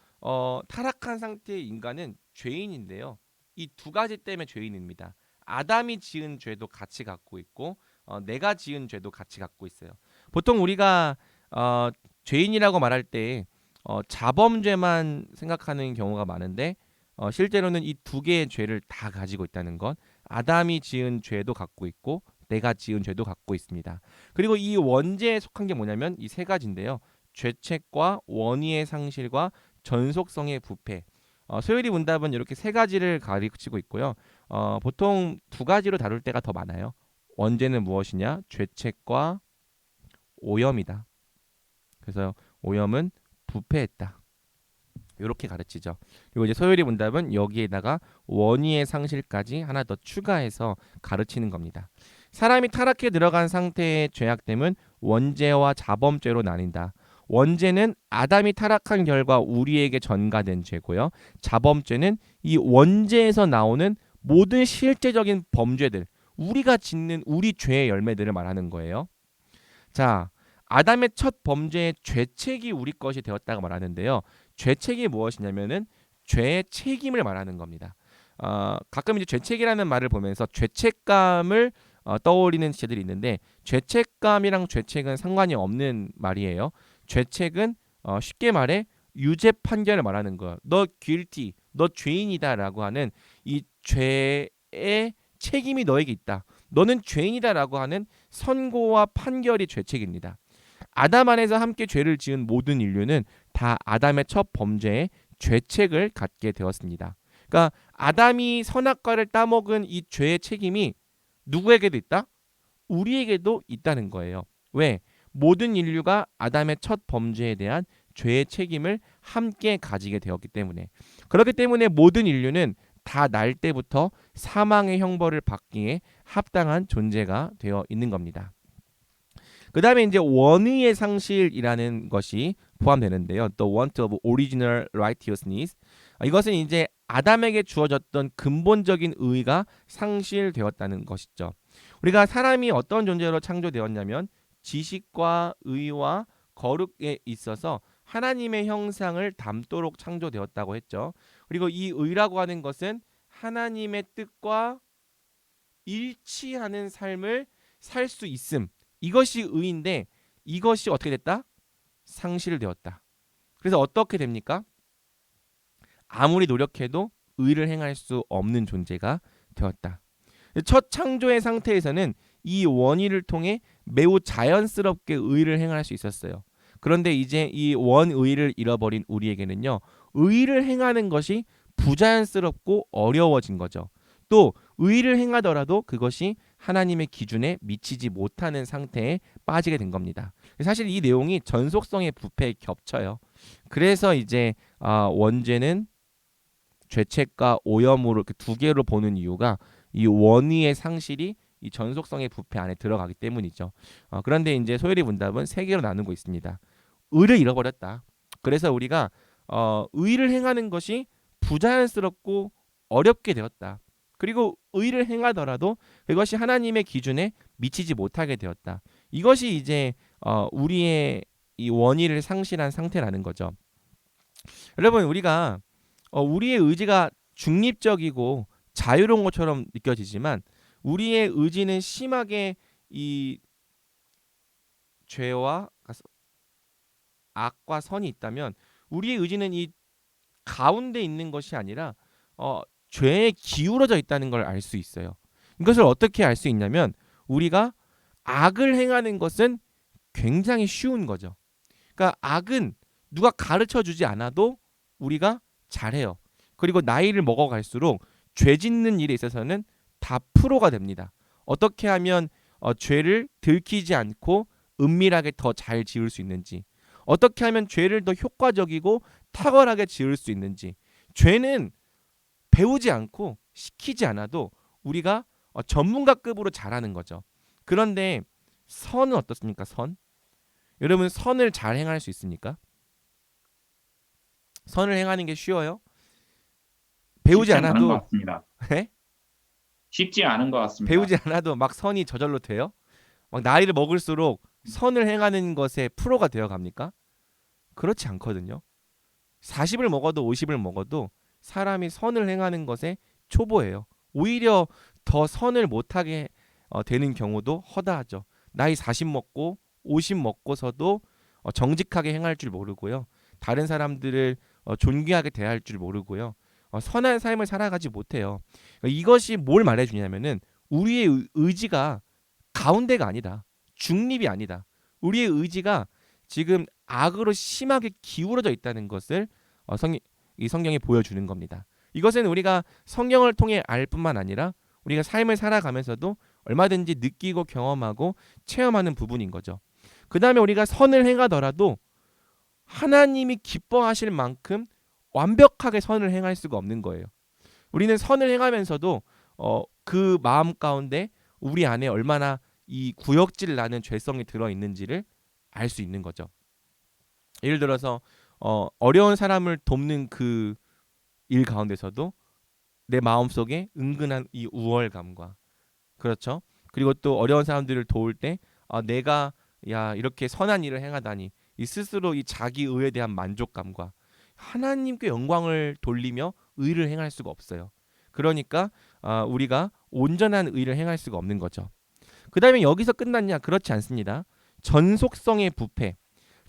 타락한 상태의 인간은 죄인인데요. 이 두 가지 때문에 죄인입니다. 아담이 지은 죄도 같이 갖고 있고 내가 지은 죄도 같이 갖고 있어요. 보통 우리가 죄인이라고 말할 때 자범죄만 생각하는 경우가 많은데 실제로는 이 두 개의 죄를 다 가지고 있다는 것. 아담이 지은 죄도 갖고 있고 내가 지은 죄도 갖고 있습니다. 그리고 이 원죄에 속한 게 뭐냐면 이 세 가지인데요. 죄책과 원의의 상실과 전속성의 부패. 소율이 문답은 이렇게 세 가지를 가르치고 있고요. 보통 두 가지로 다룰 때가 더 많아요. 원죄는 무엇이냐? 죄책과 오염이다. 그래서 오염은 부패했다. 이렇게 가르치죠. 그리고 이제 소율이 문답은 여기에다가 원의의 상실까지 하나 더 추가해서 가르치는 겁니다. 사람이 타락해 들어간 상태의 죄악됨은 원죄와 자범죄로 나뉜다. 원죄는 아담이 타락한 결과 우리에게 전가된 죄고요. 자범죄는 이 원죄에서 나오는 모든 실제적인 범죄들, 우리가 짓는 우리 죄의 열매들을 말하는 거예요. 자, 아담의 첫 범죄의 죄책이 우리 것이 되었다고 말하는데요. 죄책이 무엇이냐면은 죄의 책임을 말하는 겁니다. 가끔 이제 죄책이라는 말을 보면서 죄책감을 떠올리는 시들이 있는데 죄책감이랑 죄책은 상관이 없는 말이에요. 죄책은 쉽게 말해 유죄 판결을 말하는 거예요. 너 guilty, 너 죄인이다라고 하는 이 죄의 책임이 너에게 있다. 너는 죄인이다라고 하는 선고와 판결이 죄책입니다. 아담 안에서 함께 죄를 지은 모든 인류는 다 아담의 첫 범죄에 죄책을 갖게 되었습니다. 그러니까 아담이 선악과를 따먹은 이 죄의 책임이 누구에게도 있다? 우리에게도 있다는 거예요. 왜? 모든 인류가 아담의 첫 범죄에 대한 죄의 책임을 함께 가지게 되었기 때문에. 그렇기 때문에 모든 인류는 다 날 때부터 사망의 형벌을 받기에 합당한 존재가 되어 있는 겁니다. 그 다음에 이제 원의의 상실이라는 것이 포함되는데요. The want of original righteousness. 이것은 이제 아담에게 주어졌던 근본적인 의가 상실되었다는 것이죠. 우리가 사람이 어떤 존재로 창조되었냐면 지식과 의와 거룩에 있어서 하나님의 형상을 담도록 창조되었다고 했죠. 그리고 이 의라고 하는 것은 하나님의 뜻과 일치하는 삶을 살 수 있음. 이것이 의인데 이것이 어떻게 됐다? 상실되었다. 그래서 어떻게 됩니까? 아무리 노력해도 의를 행할 수 없는 존재가 되었다. 첫 창조의 상태에서는 이 원의를 통해 매우 자연스럽게 의를 행할 수 있었어요. 그런데 이제 이 원의를 잃어버린 우리에게는요, 의를 행하는 것이 부자연스럽고 어려워진 거죠. 또 의를 행하더라도 그것이 하나님의 기준에 미치지 못하는 상태에 빠지게 된 겁니다. 사실 이 내용이 전속성의 부패에 겹쳐요. 그래서 이제 원죄는 죄책과 오염으로 이렇게 두 개로 보는 이유가 이 원의의 상실이 이 전속성의 부패 안에 들어가기 때문이죠. 그런데 이제 소율이 문답은 세 개로 나누고 있습니다. 의를 잃어버렸다. 그래서 우리가 의를 행하는 것이 부자연스럽고 어렵게 되었다. 그리고 의를 행하더라도 그것이 하나님의 기준에 미치지 못하게 되었다. 이것이 이제 우리의 이 원의를 상실한 상태라는 거죠. 여러분, 우리가 우리의 의지가 중립적이고 자유로운 것처럼 느껴지지만 우리의 의지는 심하게 이 죄와 악과 선이 있다면 우리의 의지는 이 가운데 있는 것이 아니라 죄에 기울어져 있다는 걸 알 수 있어요. 이것을 어떻게 알 수 있냐면 우리가 악을 행하는 것은 굉장히 쉬운 거죠. 그러니까 악은 누가 가르쳐 주지 않아도 우리가 잘해요. 그리고 나이를 먹어갈수록 죄 짓는 일에 있어서는 다 프로가 됩니다. 어떻게 하면 죄를 들키지 않고 은밀하게 더 잘 지을 수 있는지, 어떻게 하면 죄를 더 효과적이고 탁월하게 지을 수 있는지. 죄는 배우지 않고 시키지 않아도 우리가 전문가급으로 잘하는 거죠. 그런데 선은 어떻습니까? 선? 여러분, 선을 잘 행할 수 있습니까? 선을 행하는 게 쉬워요? 배우지 쉽지 않은 것 않아도 같습니다. 네? 쉽지 않은 것 같습니다. 배우지 않아도 막 선이 저절로 돼요? 막 나이를 먹을수록 선을 행하는 것에 프로가 되어 갑니까? 그렇지 않거든요. 40을 먹어도 50을 먹어도 사람이 선을 행하는 것에 초보예요. 오히려 더 선을 못하게 되는 경우도 허다하죠. 나이 40 먹고 50 먹고서도 정직하게 행할 줄 모르고요. 다른 사람들을 존귀하게 대할 줄 모르고요. 선한 삶을 살아가지 못해요. 이것이 뭘 말해주냐면은 우리의 의지가 가운데가 아니다. 중립이 아니다. 우리의 의지가 지금 악으로 심하게 기울어져 있다는 것을 이 성경이 보여주는 겁니다. 이것은 우리가 성경을 통해 알 뿐만 아니라 우리가 삶을 살아가면서도 얼마든지 느끼고 경험하고 체험하는 부분인 거죠. 그 다음에 우리가 선을 행하더라도 하나님이 기뻐하실 만큼 완벽하게 선을 행할 수가 없는 거예요. 우리는 선을 행하면서도 그 마음 가운데 우리 안에 얼마나 이 구역질 나는 죄성이 들어 있는지를 알 수 있는 거죠. 예를 들어서 어려운 사람을 돕는 그 일 가운데서도 내 마음속에 은근한 이 우월감과, 그렇죠? 그리고 또 어려운 사람들을 도울 때 내가 이렇게 선한 일을 행하다니, 이 스스로 이 자기 의에 대한 만족감과 하나님께 영광을 돌리며 의를 행할 수가 없어요. 그러니까 우리가 온전한 의를 행할 수가 없는 거죠. 그 다음에 여기서 끝났냐? 그렇지 않습니다. 전속성의 부패.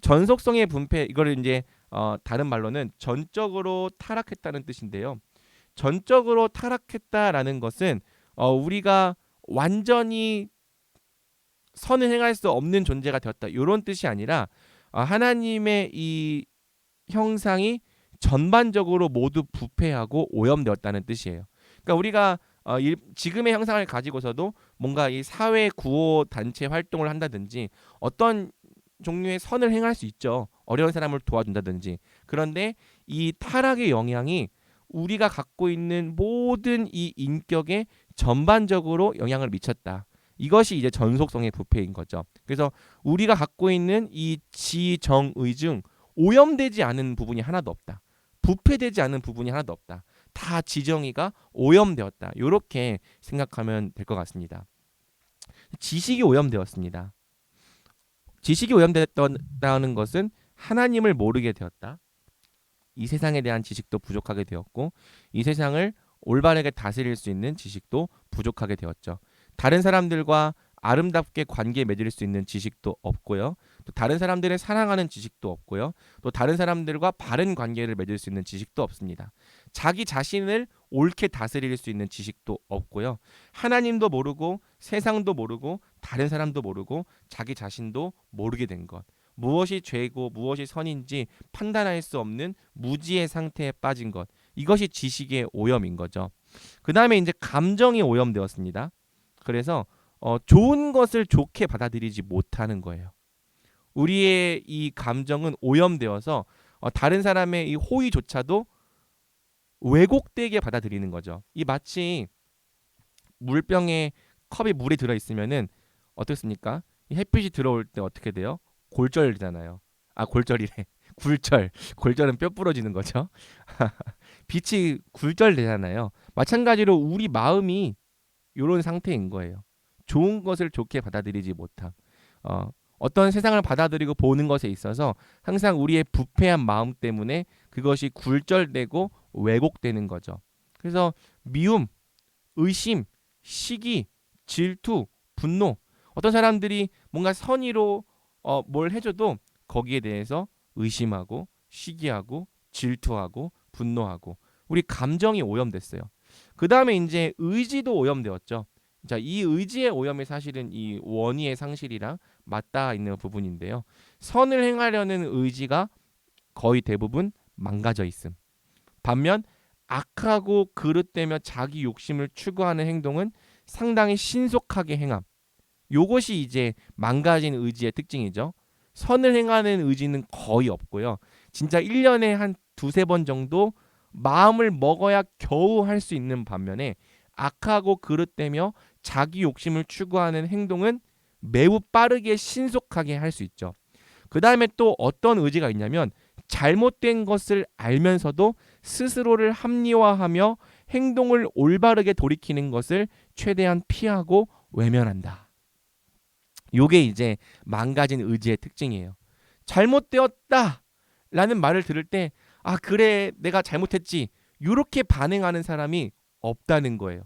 전속성의 분패, 이거를 이제 다른 말로는 전적으로 타락했다는 뜻인데요. 전적으로 타락했다라는 것은 우리가 완전히 선을 행할 수 없는 존재가 되었다, 이런 뜻이 아니라 하나님의 이 형상이 전반적으로 모두 부패하고 오염되었다는 뜻이에요. 그러니까 우리가 지금의 형상을 가지고서도 뭔가 이 사회 구호 단체 활동을 한다든지 어떤 종류의 선을 행할 수 있죠. 어려운 사람을 도와준다든지. 그런데 이 타락의 영향이 우리가 갖고 있는 모든 이 인격에 전반적으로 영향을 미쳤다. 이것이 이제 전속성의 부패인 거죠. 그래서 우리가 갖고 있는 이 지정의 중 오염되지 않은 부분이 하나도 없다. 부패되지 않은 부분이 하나도 없다. 다 지정의가 오염되었다. 이렇게 생각하면 될 것 같습니다. 지식이 오염되었습니다. 지식이 오염되었다는 것은 하나님을 모르게 되었다. 이 세상에 대한 지식도 부족하게 되었고, 이 세상을 올바르게 다스릴 수 있는 지식도 부족하게 되었죠. 다른 사람들과 아름답게 관계 맺을 수 있는 지식도 없고요. 또 다른 사람들을 사랑하는 지식도 없고요. 또 다른 사람들과 바른 관계를 맺을 수 있는 지식도 없습니다. 자기 자신을 옳게 다스릴 수 있는 지식도 없고요. 하나님도 모르고 세상도 모르고 다른 사람도 모르고 자기 자신도 모르게 된 것. 무엇이 죄고 무엇이 선인지 판단할 수 없는 무지의 상태에 빠진 것. 이것이 지식의 오염인 거죠. 그 다음에 이제 감정이 오염되었습니다. 그래서 좋은 것을 좋게 받아들이지 못하는 거예요. 우리의 이 감정은 오염되어서 다른 사람의 이 호의조차도 왜곡되게 받아들이는 거죠. 이 마치 물병에 컵이 물이 들어 있으면은 어떻습니까? 이 햇빛이 들어올 때 어떻게 돼요? 골절이잖아요. 골절이래. 굴절. 골절은 뼈 부러지는 거죠. 빛이 굴절되잖아요. 마찬가지로 우리 마음이 이런 상태인 거예요. 좋은 것을 좋게 받아들이지 못함. 어떤 세상을 받아들이고 보는 것에 있어서 항상 우리의 부패한 마음 때문에 그것이 굴절되고 왜곡되는 거죠. 그래서 미움, 의심, 시기, 질투, 분노. 어떤 사람들이 뭔가 선의로 뭘 해줘도 거기에 대해서 의심하고 시기하고 질투하고 분노하고 우리 감정이 오염됐어요. 그 다음에 이제 의지도 오염되었죠. 자, 이 의지의 오염이 사실은 이 원의의 상실이랑 맞닿아 있는 부분인데요. 선을 행하려는 의지가 거의 대부분 망가져 있음. 반면 악하고 그릇되며 자기 욕심을 추구하는 행동은 상당히 신속하게 행함. 요것이 이제 망가진 의지의 특징이죠. 선을 행하는 의지는 거의 없고요. 진짜 1년에 한 두세 번 정도 마음을 먹어야 겨우 할 수 있는 반면에 악하고 그릇되며 자기 욕심을 추구하는 행동은 매우 빠르게 신속하게 할 수 있죠. 그 다음에 또 어떤 의지가 있냐면 잘못된 것을 알면서도 스스로를 합리화하며 행동을 올바르게 돌이키는 것을 최대한 피하고 외면한다. 요게 이제 망가진 의지의 특징이에요. 잘못되었다 라는 말을 들을 때 그래 내가 잘못했지 이렇게 반응하는 사람이 없다는 거예요.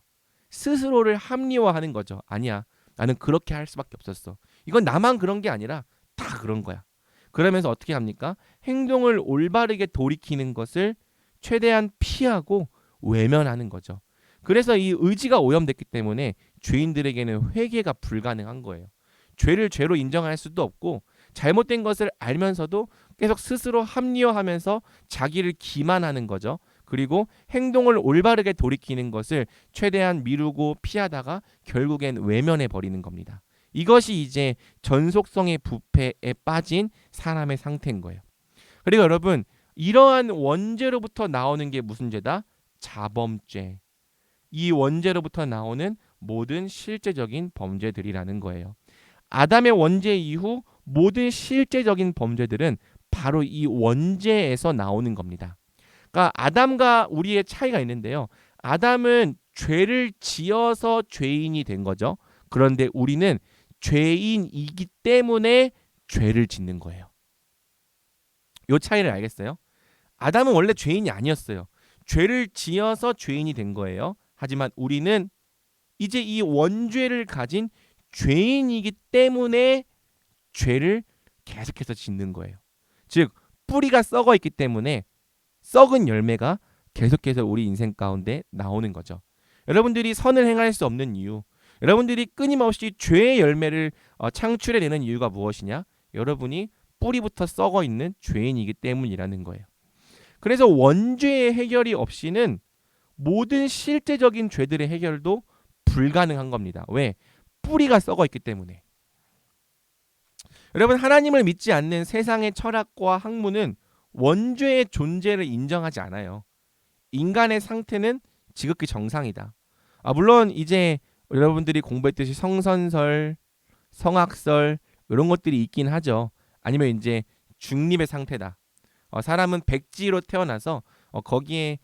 스스로를 합리화하는 거죠. 아니야, 나는 그렇게 할 수밖에 없었어. 이건 나만 그런 게 아니라 다 그런 거야. 그러면서 어떻게 합니까? 행동을 올바르게 돌이키는 것을 최대한 피하고 외면하는 거죠. 그래서 이 의지가 오염됐기 때문에 죄인들에게는 회개가 불가능한 거예요. 죄를 죄로 인정할 수도 없고 잘못된 것을 알면서도 계속 스스로 합리화하면서 자기를 기만하는 거죠. 그리고 행동을 올바르게 돌이키는 것을 최대한 미루고 피하다가 결국엔 외면해 버리는 겁니다. 이것이 이제 전속성의 부패에 빠진 사람의 상태인 거예요. 그리고 여러분, 이러한 원죄로부터 나오는 게 무슨 죄다? 자범죄. 이 원죄로부터 나오는 모든 실제적인 범죄들이라는 거예요. 아담의 원죄 이후 모든 실제적인 범죄들은 바로 이 원죄에서 나오는 겁니다. 그러니까 아담과 우리의 차이가 있는데요. 아담은 죄를 지어서 죄인이 된 거죠. 그런데 우리는 죄인이기 때문에 죄를 짓는 거예요. 이 차이를 알겠어요? 아담은 원래 죄인이 아니었어요. 죄를 지어서 죄인이 된 거예요. 하지만 우리는 이제 이 원죄를 가진 죄인이기 때문에 죄를 계속해서 짓는 거예요. 즉 뿌리가 썩어 있기 때문에 썩은 열매가 계속해서 우리 인생 가운데 나오는 거죠. 여러분들이 선을 행할 수 없는 이유, 여러분들이 끊임없이 죄의 열매를 창출해내는 이유가 무엇이냐? 여러분이 뿌리부터 썩어 있는 죄인이기 때문이라는 거예요. 그래서 원죄의 해결이 없이는 모든 실제적인 죄들의 해결도 불가능한 겁니다. 왜? 뿌리가 썩어 있기 때문에. 여러분, 하나님을 믿지 않는 세상의 철학과 학문은 원죄의 존재를 인정하지 않아요. 인간의 상태는 지극히 정상이다. 물론 이제 여러분들이 공부했듯이 성선설, 성악설 이런 것들이 있긴 하죠. 아니면 이제 중립의 상태다. 사람은 백지로 태어나서 거기에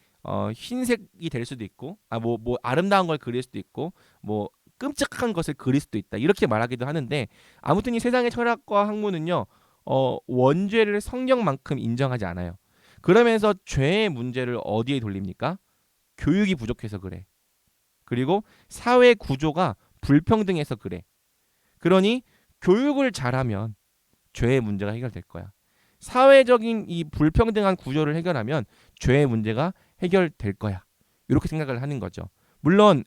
흰색이 될 수도 있고, 뭐 아름다운 걸 그릴 수도 있고, 뭐 끔찍한 것을 그릴 수도 있다. 이렇게 말하기도 하는데 아무튼 이 세상의 철학과 학문은요, 원죄를 성경만큼 인정하지 않아요. 그러면서 죄의 문제를 어디에 돌립니까? 교육이 부족해서 그래. 그리고 사회 구조가 불평등해서 그래. 그러니 교육을 잘하면 죄의 문제가 해결될 거야. 사회적인 이 불평등한 구조를 해결하면 죄의 문제가 해결될 거야. 이렇게 생각을 하는 거죠. 물론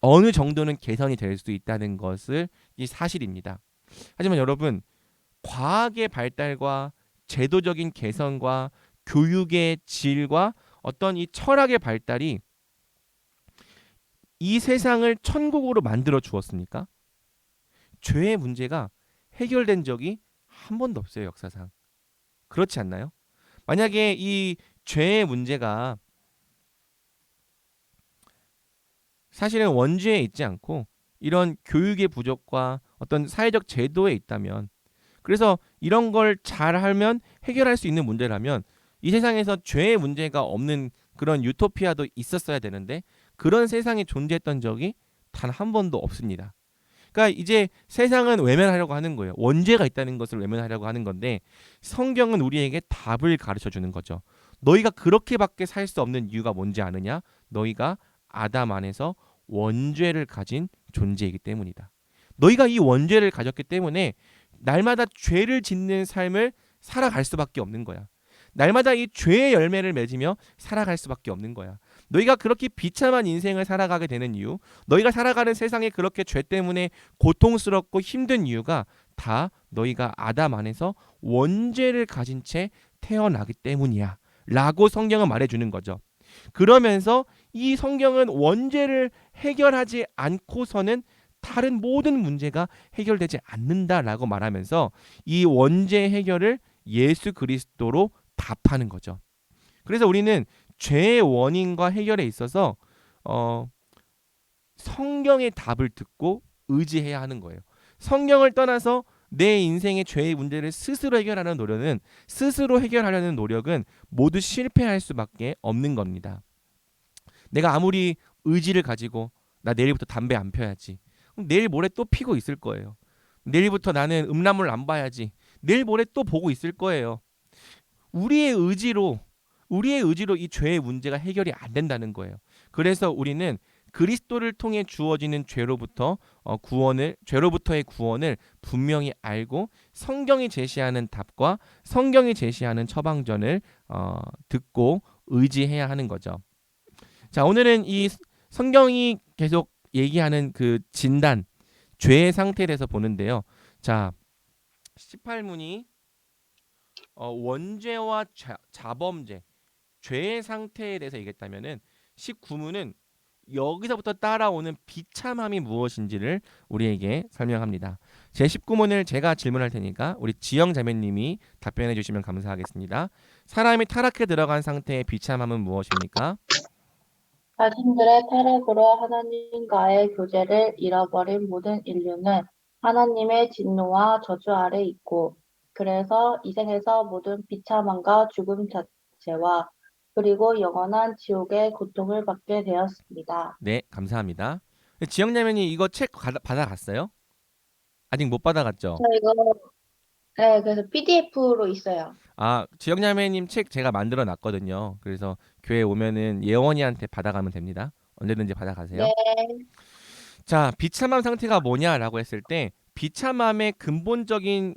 어느 정도는 개선이 될 수 있다는 것을 이 사실입니다. 하지만 여러분, 과학의 발달과 제도적인 개선과 교육의 질과 어떤 이 철학의 발달이 이 세상을 천국으로 만들어 주었습니까? 죄의 문제가 해결된 적이 한 번도 없어요, 역사상. 그렇지 않나요? 만약에 이 죄의 문제가 사실은 원죄에 있지 않고 이런 교육의 부족과 어떤 사회적 제도에 있다면, 그래서 이런 걸 잘하면 해결할 수 있는 문제라면 이 세상에서 죄의 문제가 없는 그런 유토피아도 있었어야 되는데 그런 세상이 존재했던 적이 단 한 번도 없습니다. 그러니까 이제 세상은 외면하려고 하는 거예요. 원죄가 있다는 것을 외면하려고 하는 건데 성경은 우리에게 답을 가르쳐 주는 거죠. 너희가 그렇게밖에 살 수 없는 이유가 뭔지 아느냐? 너희가 아담 안에서 원죄를 가진 존재이기 때문이다. 너희가 이 원죄를 가졌기 때문에 날마다 죄를 짓는 삶을 살아갈 수밖에 없는 거야. 날마다 이 죄의 열매를 맺으며 살아갈 수밖에 없는 거야. 너희가 그렇게 비참한 인생을 살아가게 되는 이유, 너희가 살아가는 세상에 그렇게 죄 때문에 고통스럽고 힘든 이유가 다 너희가 아담 안에서 원죄를 가진 채 태어나기 때문이야 라고 성경은 말해주는 거죠. 그러면서 이 성경은 원죄를 해결하지 않고서는 다른 모든 문제가 해결되지 않는다라고 말하면서 이 원죄 해결을 예수 그리스도로 답하는 거죠. 그래서 우리는 죄의 원인과 해결에 있어서 성경의 답을 듣고 의지해야 하는 거예요. 성경을 떠나서 내 인생의 죄의 문제를 스스로 해결하려는 노력은 모두 실패할 수밖에 없는 겁니다. 내가 아무리 의지를 가지고 나 내일부터 담배 안 펴야지. 그럼 내일 모레 또 피고 있을 거예요. 내일부터 나는 음란물 안 봐야지. 내일 모레 또 보고 있을 거예요. 우리의 의지로 이 죄의 문제가 해결이 안 된다는 거예요. 그래서 우리는 그리스도를 통해 주어지는 죄로부터의 구원을 분명히 알고 성경이 제시하는 답과 성경이 제시하는 처방전을 듣고 의지해야 하는 거죠. 자, 오늘은 이 성경이 계속 얘기하는 그 진단, 죄의 상태에 대해서 보는데요. 자, 18문이 원죄와 자범죄, 죄의 상태에 대해서 얘기했다면은 19문은 여기서부터 따라오는 비참함이 무엇인지를 우리에게 설명합니다. 제 19문을 제가 질문할 테니까 우리 지영 자매님이 답변해 주시면 감사하겠습니다. 사람이 타락해 들어간 상태의 비참함은 무엇입니까? 자신들의 타락으로 하나님과의 교제를 잃어버린 모든 인류는 하나님의 진노와 저주 아래 있고, 그래서 이 생에서 모든 비참함과 죽음 자체와 그리고 영원한 지옥의 고통을 받게 되었습니다. 네, 감사합니다. 지영야면이 이거 책 받아갔어요? 아직 못 받아갔죠? 저 이거, 네, 그래서 PDF로 있어요. 아, 지영야매님 책 제가 만들어 놨거든요. 그래서 교회 오면은 예원이한테 받아가면 됩니다. 언제든지 받아가세요. 네, 자, 비참함 상태가 뭐냐라고 했을 때 비참함의 근본적인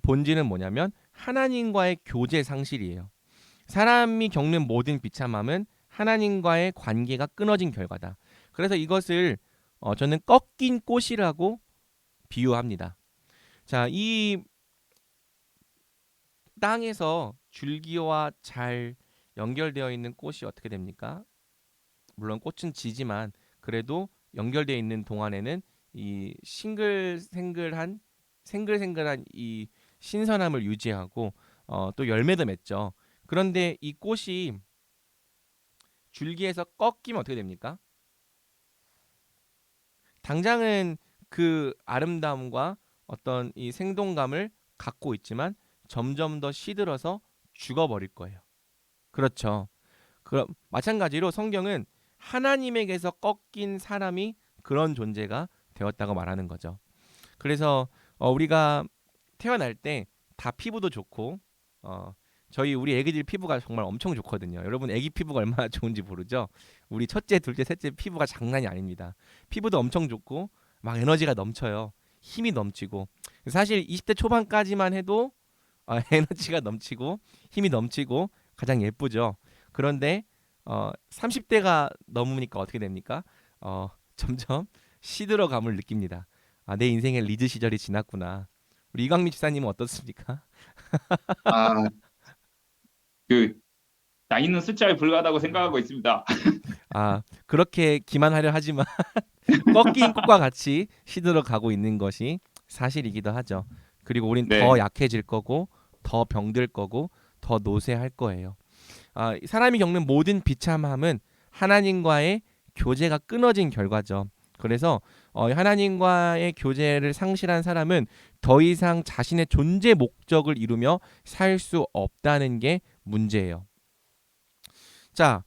본질은 뭐냐면 하나님과의 교제 상실이에요. 사람이 겪는 모든 비참함은 하나님과의 관계가 끊어진 결과다. 그래서 이것을 저는 꺾인 꽃이라고 비유합니다. 자, 이 땅에서 줄기와 잘 연결되어 있는 꽃이 어떻게 됩니까? 물론 꽃은 지지만 그래도 연결되어 있는 동안에는 이 생글생글한 이 신선함을 유지하고 또 열매도 맺죠. 그런데 이 꽃이 줄기에서 꺾이면 어떻게 됩니까? 당장은 그 아름다움과 어떤 이 생동감을 갖고 있지만 점점 더 시들어서 죽어버릴 거예요. 그렇죠. 그럼 마찬가지로 성경은 하나님에게서 꺾인 사람이 그런 존재가 되었다고 말하는 거죠. 그래서 우리가 태어날 때 다 피부도 좋고 우리 애기들 피부가 정말 엄청 좋거든요. 여러분 애기 피부가 얼마나 좋은지 모르죠? 우리 첫째, 둘째, 셋째 피부가 장난이 아닙니다. 피부도 엄청 좋고 막 에너지가 넘쳐요. 힘이 넘치고 사실 20대 초반까지만 해도 에너지가 넘치고 힘이 넘치고 가장 예쁘죠. 그런데 30대가 넘으니까 어떻게 됩니까? 점점 시들어감을 느낍니다. 아, 내 인생의 리즈 시절이 지났구나. 우리 이광민 집사님은 어떻습니까? 아, 그 나이는 숫자에 불과하다고 생각하고 있습니다. 아, 그렇게 기만하려 하지만 꺾인 꽃과 같이 시들어 가고 있는 것이 사실이기도 하죠. 그리고 우린 네. 더 약해질 거고 더 병들 거고 더 노쇠할 거예요. 사람이 겪는 모든 비참함은 하나님과의 교제가 끊어진 결과죠. 그래서 하나님과의 교제를 상실한 사람은 더 이상 자신의 존재 목적을 이루며 살 수 없다는 게 문제예요. 자,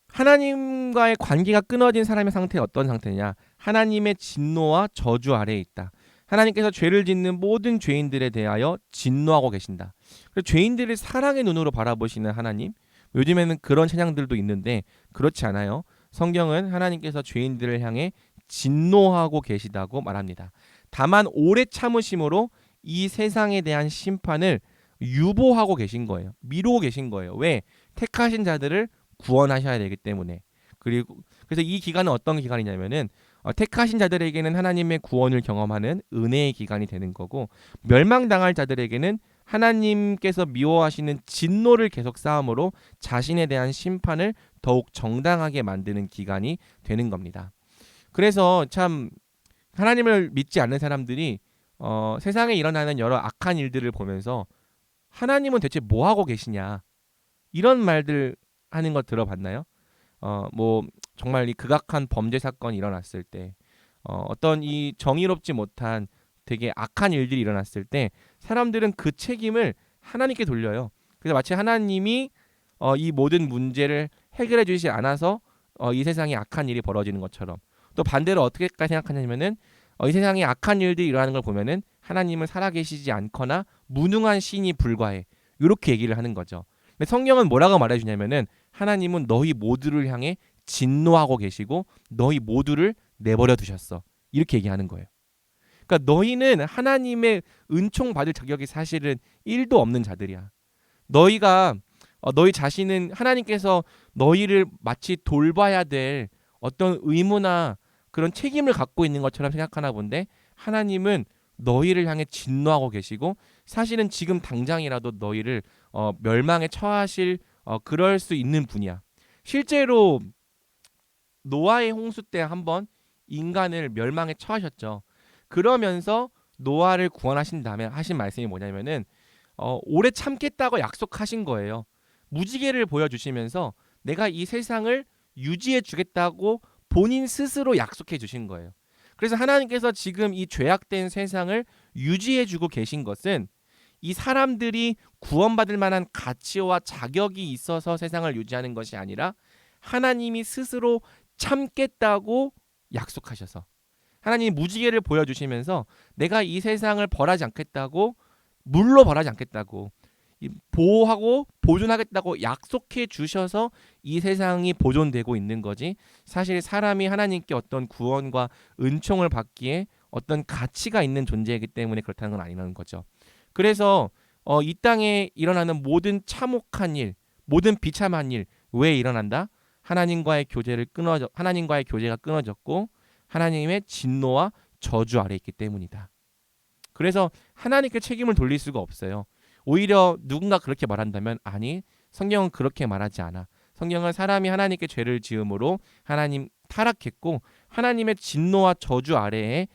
하나님과의 관계가 끊어진 사람의 상태가 어떤 상태냐? 하나님의 진노와 저주 아래에 있다. 하나님께서 죄를 짓는 모든 죄인들에 대하여 진노하고 계신다. 그래서 죄인들을 사랑의 눈으로 바라보시는 하나님. 요즘에는 그런 찬양들도 있는데 그렇지 않아요. 성경은 하나님께서 죄인들을 향해 진노하고 계시다고 말합니다. 다만 오래 참으심으로 이 세상에 대한 심판을 유보하고 계신 거예요. 미루고 계신 거예요. 왜? 택하신 자들을 구원하셔야 되기 때문에. 그래서 이 기간은 어떤 기간이냐면은 택하신 자들에게는 하나님의 구원을 경험하는 은혜의 기간이 되는 거고, 멸망당할 자들에게는 하나님께서 미워하시는 진노를 계속 쌓음으로 자신에 대한 심판을 더욱 정당하게 만드는 기간이 되는 겁니다. 그래서 참 하나님을 믿지 않는 사람들이 세상에 일어나는 여러 악한 일들을 보면서 하나님은 대체 뭐 하고 계시냐 이런 말들 하는 거 들어봤나요? 뭐 정말 이 극악한 범죄 사건이 일어났을 때 어떤 이 정의롭지 못한 되게 악한 일들이 일어났을 때 사람들은 그 책임을 하나님께 돌려요. 그래서 마치 하나님이 이 모든 문제를 해결해 주시지 않아서 이 세상에 악한 일이 벌어지는 것처럼, 또 반대로 어떻게까지 생각하냐면은 이 세상에 악한 일들이 일어나는 걸 보면은 하나님은 살아계시지 않거나 무능한 신이 불과해, 이렇게 얘기를 하는 거죠. 근데 성경은 뭐라고 말해주냐면은 하나님은 너희 모두를 향해 진노하고 계시고 너희 모두를 내버려 두셨어, 이렇게 얘기하는 거예요. 그러니까 너희는 하나님의 은총 받을 자격이 사실은 1도 없는 자들이야. 너희가 너희 자신은 하나님께서 너희를 마치 돌봐야 될 어떤 의무나 그런 책임을 갖고 있는 것처럼 생각하나 본데, 하나님은 너희를 향해 진노하고 계시고 사실은 지금 당장이라도 너희를 멸망에 처하실 그럴 수 있는 분이야. 실제로 노아의 홍수 때 한번 인간을 멸망에 처하셨죠. 그러면서 노아를 구원하신 다음에 하신 말씀이 뭐냐면은 오래 참겠다고 약속하신 거예요. 무지개를 보여주시면서 내가 이 세상을 유지해 주겠다고 본인 스스로 약속해 주신 거예요. 그래서 하나님께서 지금 이 죄악된 세상을 유지해 주고 계신 것은 이 사람들이 구원받을 만한 가치와 자격이 있어서 세상을 유지하는 것이 아니라 하나님이 스스로 참겠다고 약속하셔서, 하나님이 무지개를 보여주시면서 내가 이 세상을 벌하지 않겠다고, 물로 벌하지 않겠다고, 보호하고 보존하겠다고 약속해 주셔서 이 세상이 보존되고 있는 거지, 사실 사람이 하나님께 어떤 구원과 은총을 받기에 어떤 가치가 있는 존재이기 때문에 그렇다는 건 아니라는 거죠. 그래서 이 땅에 일어나는 모든 참혹한 일, 모든 비참한 일 왜 일어난다? 하나님과의 교제가 끊어졌고 하나님의 진노와 저주 아래 있기 때문이다. 그래서 하나님께 책임을 돌릴 수가 없어요. 오히려 누군가 그렇게 말한다면 아니, 성경은 그렇게 말하지 않아. 성경은 사람이 하나님께 죄를 지음으로 하나님 타락했고 하나님의 진노와 저주 아래에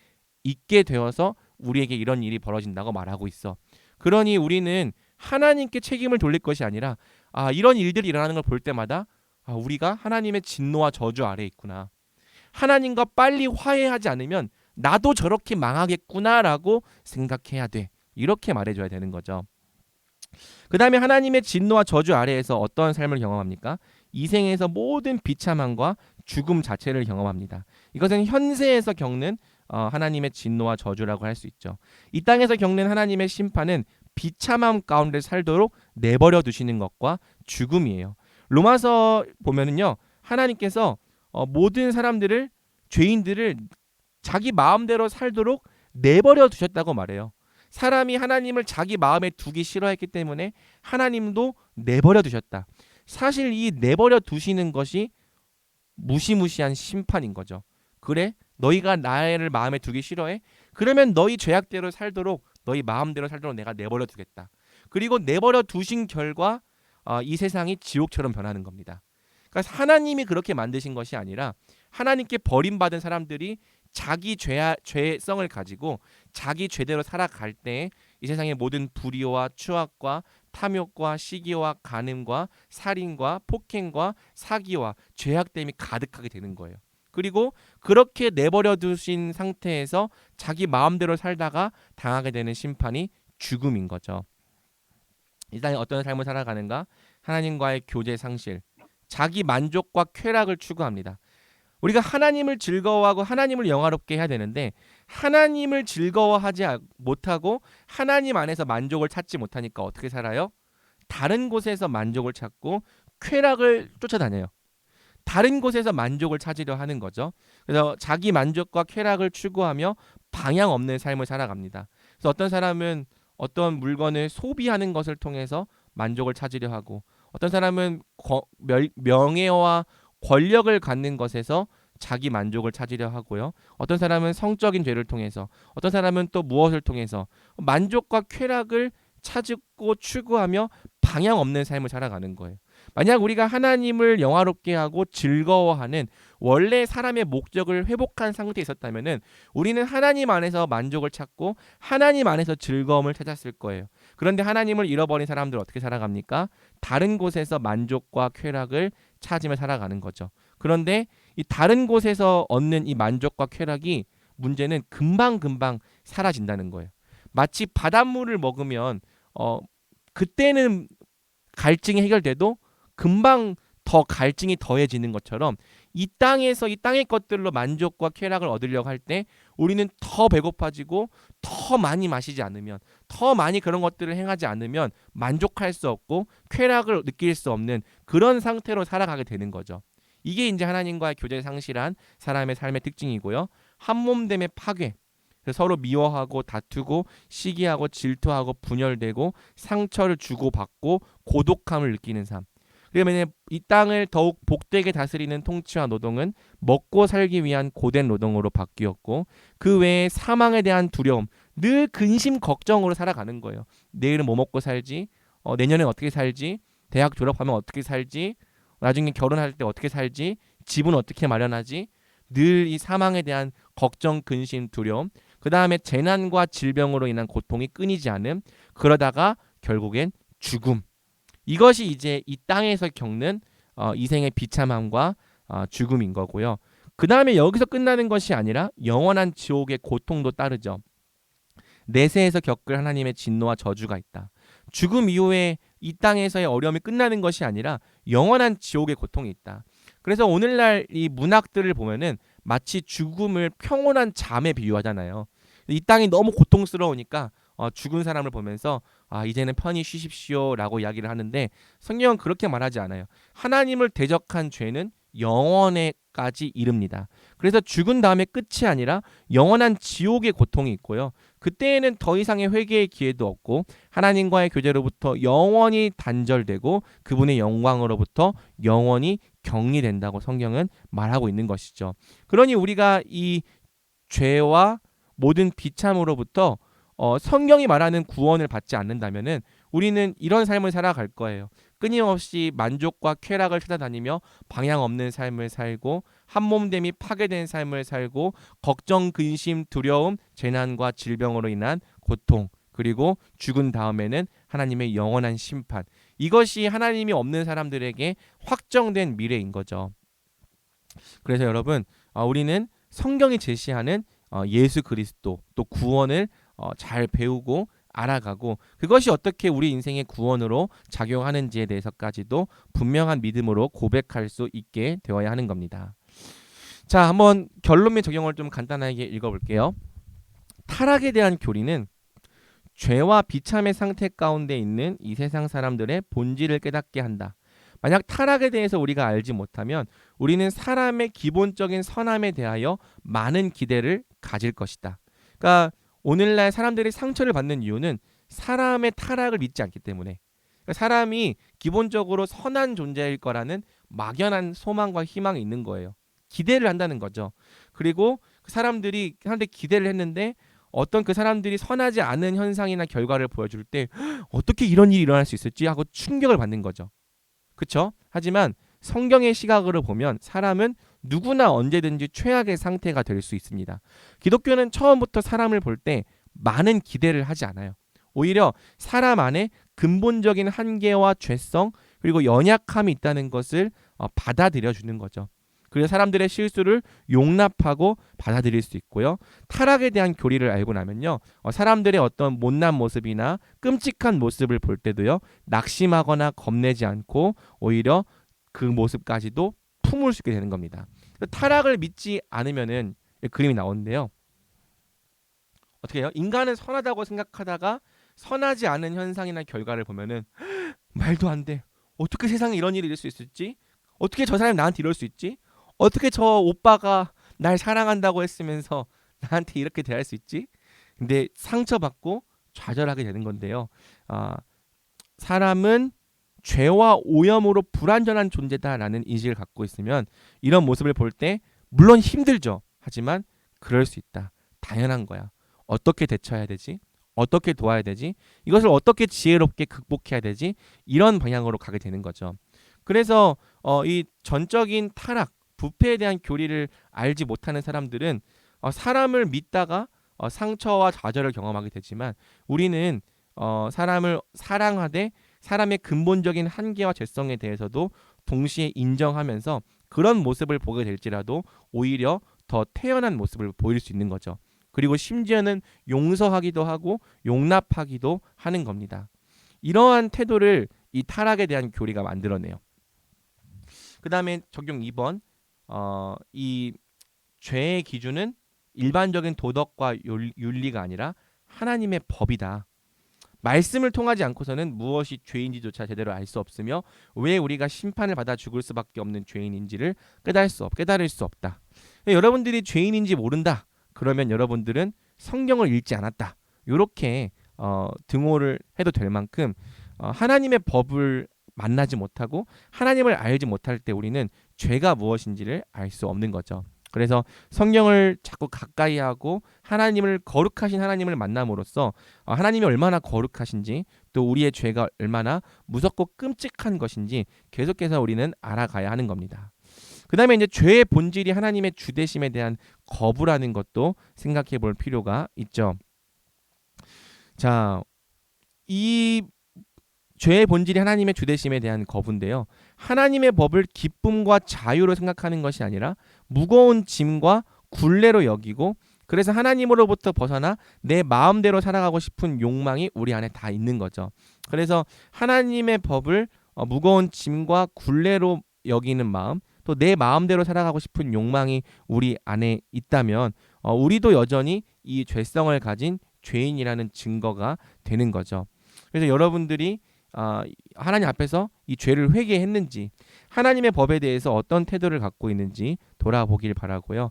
있게 되어서 우리에게 이런 일이 벌어진다고 말하고 있어. 그러니 우리는 하나님께 책임을 돌릴 것이 아니라 이런 일들이 일어나는 걸 볼 때마다 우리가 하나님의 진노와 저주 아래에 있구나. 하나님과 빨리 화해하지 않으면 나도 저렇게 망하겠구나라고 생각해야 돼. 이렇게 말해줘야 되는 거죠. 그 다음에 하나님의 진노와 저주 아래에서 어떤 삶을 경험합니까? 이 생에서 모든 비참함과 죽음 자체를 경험합니다. 이것은 현세에서 겪는 하나님의 진노와 저주라고 할 수 있죠. 이 땅에서 겪는 하나님의 심판은 비참함 가운데 살도록 내버려 두시는 것과 죽음이에요. 로마서 보면은요, 하나님께서 모든 사람들을, 죄인들을 자기 마음대로 살도록 내버려 두셨다고 말해요. 사람이 하나님을 자기 마음에 두기 싫어했기 때문에 하나님도 내버려 두셨다. 사실 이 내버려 두시는 것이 무시무시한 심판인 거죠. 그래? 너희가 나를 마음에 두기 싫어해? 그러면 너희 죄악대로 살도록, 너희 마음대로 살도록 내가 내버려 두겠다. 그리고 내버려 두신 결과 이 세상이 지옥처럼 변하는 겁니다. 그러니까 하나님이 그렇게 만드신 것이 아니라 하나님께 버림받은 사람들이 자기 죄성을 가지고 자기 죄대로 살아갈 때 이 세상의 모든 불의와 추악과 탐욕과 시기와 간음과 살인과 폭행과 사기와 죄악됨이 가득하게 되는 거예요. 그리고 그렇게 내버려 두신 상태에서 자기 마음대로 살다가 당하게 되는 심판이 죽음인 거죠. 이 땅에 어떤 삶을 살아가는가? 하나님과의 교제 상실, 자기 만족과 쾌락을 추구합니다. 우리가 하나님을 즐거워하고 하나님을 영화롭게 해야 되는데 하나님을 즐거워하지 못하고 하나님 안에서 만족을 찾지 못하니까 어떻게 살아요? 다른 곳에서 만족을 찾고 쾌락을 쫓아다녀요. 다른 곳에서 만족을 찾으려 하는 거죠. 그래서 자기 만족과 쾌락을 추구하며 방향 없는 삶을 살아갑니다. 그래서 어떤 사람은 어떤 물건을 소비하는 것을 통해서 만족을 찾으려 하고, 어떤 사람은 명예와 권력을 갖는 것에서 자기 만족을 찾으려 하고요. 어떤 사람은 성적인 죄를 통해서, 어떤 사람은 또 무엇을 통해서 만족과 쾌락을 찾고 추구하며 방향 없는 삶을 살아가는 거예요. 만약 우리가 하나님을 영화롭게 하고 즐거워하는 원래 사람의 목적을 회복한 상태에 있었다면은 우리는 하나님 안에서 만족을 찾고 하나님 안에서 즐거움을 찾았을 거예요. 그런데 하나님을 잃어버린 사람들 어떻게 살아갑니까? 다른 곳에서 만족과 쾌락을 찾으며 살아가는 거죠. 그런데 이 다른 곳에서 얻는 이 만족과 쾌락이, 문제는 금방금방 사라진다는 거예요. 마치 바닷물을 먹으면 그때는 갈증이 해결돼도 금방 더 갈증이 더해지는 것처럼 이 땅에서 이 땅의 것들로 만족과 쾌락을 얻으려고 할 때 우리는 더 배고파지고 더 많이 마시지 않으면, 더 많이 그런 것들을 행하지 않으면 만족할 수 없고 쾌락을 느낄 수 없는 그런 상태로 살아가게 되는 거죠. 이게 이제 하나님과의 교제 상실한 사람의 삶의 특징이고요. 한몸됨의 파괴, 서로 미워하고 다투고 시기하고 질투하고 분열되고 상처를 주고받고 고독함을 느끼는 삶. 그러면 이 땅을 더욱 복되게 다스리는 통치와 노동은 먹고 살기 위한 고된 노동으로 바뀌었고, 그 외에 사망에 대한 두려움, 늘 근심 걱정으로 살아가는 거예요. 내일은 뭐 먹고 살지? 내년엔 어떻게 살지? 대학 졸업하면 어떻게 살지? 나중에 결혼할 때 어떻게 살지? 집은 어떻게 마련하지? 늘 이 사망에 대한 걱정, 근심, 두려움, 그 다음에 재난과 질병으로 인한 고통이 끊이지 않음, 그러다가 결국엔 죽음. 이것이 이제 이 땅에서 겪는 이 생의 비참함과 죽음인 거고요. 그 다음에 여기서 끝나는 것이 아니라 영원한 지옥의 고통도 따르죠. 내세에서 겪을 하나님의 진노와 저주가 있다. 죽음 이후에 이 땅에서의 어려움이 끝나는 것이 아니라 영원한 지옥의 고통이 있다. 그래서 오늘날 이 문학들을 보면은 마치 죽음을 평온한 잠에 비유하잖아요. 이 땅이 너무 고통스러우니까 죽은 사람을 보면서 이제는 편히 쉬십시오라고 이야기를 하는데 성경은 그렇게 말하지 않아요. 하나님을 대적한 죄는 영원에까지 이릅니다. 그래서 죽은 다음에 끝이 아니라 영원한 지옥의 고통이 있고요. 그때에는 더 이상의 회개의 기회도 없고 하나님과의 교제로부터 영원히 단절되고 그분의 영광으로부터 영원히 격리된다고 성경은 말하고 있는 것이죠. 그러니 우리가 이 죄와 모든 비참으로부터 성경이 말하는 구원을 받지 않는다면은 우리는 이런 삶을 살아갈 거예요. 끊임없이 만족과 쾌락을 찾아다니며 방향 없는 삶을 살고 한몸됨이 파괴된 삶을 살고 걱정, 근심, 두려움, 재난과 질병으로 인한 고통 그리고 죽은 다음에는 하나님의 영원한 심판. 이것이 하나님이 없는 사람들에게 확정된 미래인 거죠. 그래서 여러분 우리는 성경이 제시하는 예수 그리스도 또 구원을 잘 배우고 알아가고 그것이 어떻게 우리 인생의 구원으로 작용하는지에 대해서까지도 분명한 믿음으로 고백할 수 있게 되어야 하는 겁니다. 자, 한번 결론 및 적용을 좀 간단하게 읽어볼게요. 타락에 대한 교리는 죄와 비참의 상태 가운데 있는 이 세상 사람들의 본질을 깨닫게 한다. 만약 타락에 대해서 우리가 알지 못하면 우리는 사람의 기본적인 선함에 대하여 많은 기대를 가질 것이다. 그러니까 오늘날 사람들이 상처를 받는 이유는 사람의 타락을 믿지 않기 때문에 그러니까 사람이 기본적으로 선한 존재일 거라는 막연한 소망과 희망이 있는 거예요. 기대를 한다는 거죠. 그리고 사람들이 기대를 했는데 어떤 그 사람들이 선하지 않은 현상이나 결과를 보여줄 때 어떻게 이런 일이 일어날 수 있을지 하고 충격을 받는 거죠. 그렇죠? 하지만 성경의 시각으로 보면 사람은 누구나 언제든지 최악의 상태가 될 수 있습니다. 기독교는 처음부터 사람을 볼 때 많은 기대를 하지 않아요. 오히려 사람 안에 근본적인 한계와 죄성 그리고 연약함이 있다는 것을 받아들여 주는 거죠. 그래서 사람들의 실수를 용납하고 받아들일 수 있고요. 타락에 대한 교리를 알고 나면요. 사람들의 어떤 못난 모습이나 끔찍한 모습을 볼 때도요. 낙심하거나 겁내지 않고 오히려 그 모습까지도 품을 수 있게 되는 겁니다. 타락을 믿지 않으면은 그림이 나오는데요. 어떻게 해요? 인간은 선하다고 생각하다가 선하지 않은 현상이나 결과를 보면은 말도 안 돼. 어떻게 세상에 이런 일이 있을 수 있을지? 어떻게 저 사람이 나한테 이럴 수 있지? 어떻게 저 오빠가 날 사랑한다고 했으면서 나한테 이렇게 대할 수 있지? 근데 상처받고 좌절하게 되는 건데요. 사람은 죄와 오염으로 불완전한 존재다라는 인식을 갖고 있으면 이런 모습을 볼 때 물론 힘들죠. 하지만 그럴 수 있다. 당연한 거야. 어떻게 대처해야 되지? 어떻게 도와야 되지? 이것을 어떻게 지혜롭게 극복해야 되지? 이런 방향으로 가게 되는 거죠. 그래서 이 전적인 타락, 부패에 대한 교리를 알지 못하는 사람들은 사람을 믿다가 상처와 좌절을 경험하게 되지만 우리는 사람을 사랑하되 사람의 근본적인 한계와 죄성에 대해서도 동시에 인정하면서 그런 모습을 보게 될지라도 오히려 더 태연한 모습을 보일 수 있는 거죠. 그리고 심지어는 용서하기도 하고 용납하기도 하는 겁니다. 이러한 태도를 이 타락에 대한 교리가 만들어내요. 그 다음에 적용 2번 이 죄의 기준은 일반적인 도덕과 윤리가 아니라 하나님의 법이다. 말씀을 통하지 않고서는 무엇이 죄인지조차 제대로 알 수 없으며 왜 우리가 심판을 받아 죽을 수밖에 없는 죄인인지를 깨달을 수 없다. 여러분들이 죄인인지 모른다. 그러면 여러분들은 성경을 읽지 않았다. 이렇게 등호를 해도 될 만큼 하나님의 법을 만나지 못하고 하나님을 알지 못할 때 우리는 죄가 무엇인지를 알 수 없는 거죠. 그래서 성경을 자꾸 가까이 하고 하나님을 거룩하신 하나님을 만남으로써 하나님이 얼마나 거룩하신지 또 우리의 죄가 얼마나 무섭고 끔찍한 것인지 계속해서 우리는 알아가야 하는 겁니다. 그 다음에 이제 죄의 본질이 하나님의 주대심에 대한 거부라는 것도 생각해 볼 필요가 있죠. 자, 이 죄의 본질이 하나님의 주되심에 대한 거부인데요. 하나님의 법을 기쁨과 자유로 생각하는 것이 아니라 무거운 짐과 굴레로 여기고, 그래서 하나님으로부터 벗어나 내 마음대로 살아가고 싶은 욕망이 우리 안에 다 있는 거죠. 그래서 하나님의 법을 무거운 짐과 굴레로 여기는 마음, 또 내 마음대로 살아가고 싶은 욕망이 우리 안에 있다면 우리도 여전히 이 죄성을 가진 죄인이라는 증거가 되는 거죠. 그래서 여러분들이 하나님 앞에서 이 죄를 회개했는지, 하나님의 법에 대해서 어떤 태도를 갖고 있는지 돌아보길 바라고요.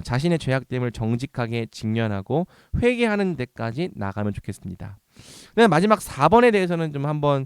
자신의 죄악됨을 정직하게 직면하고 회개하는 데까지 나가면 좋겠습니다. 그다음 마지막 4번에 대해서는 좀 한번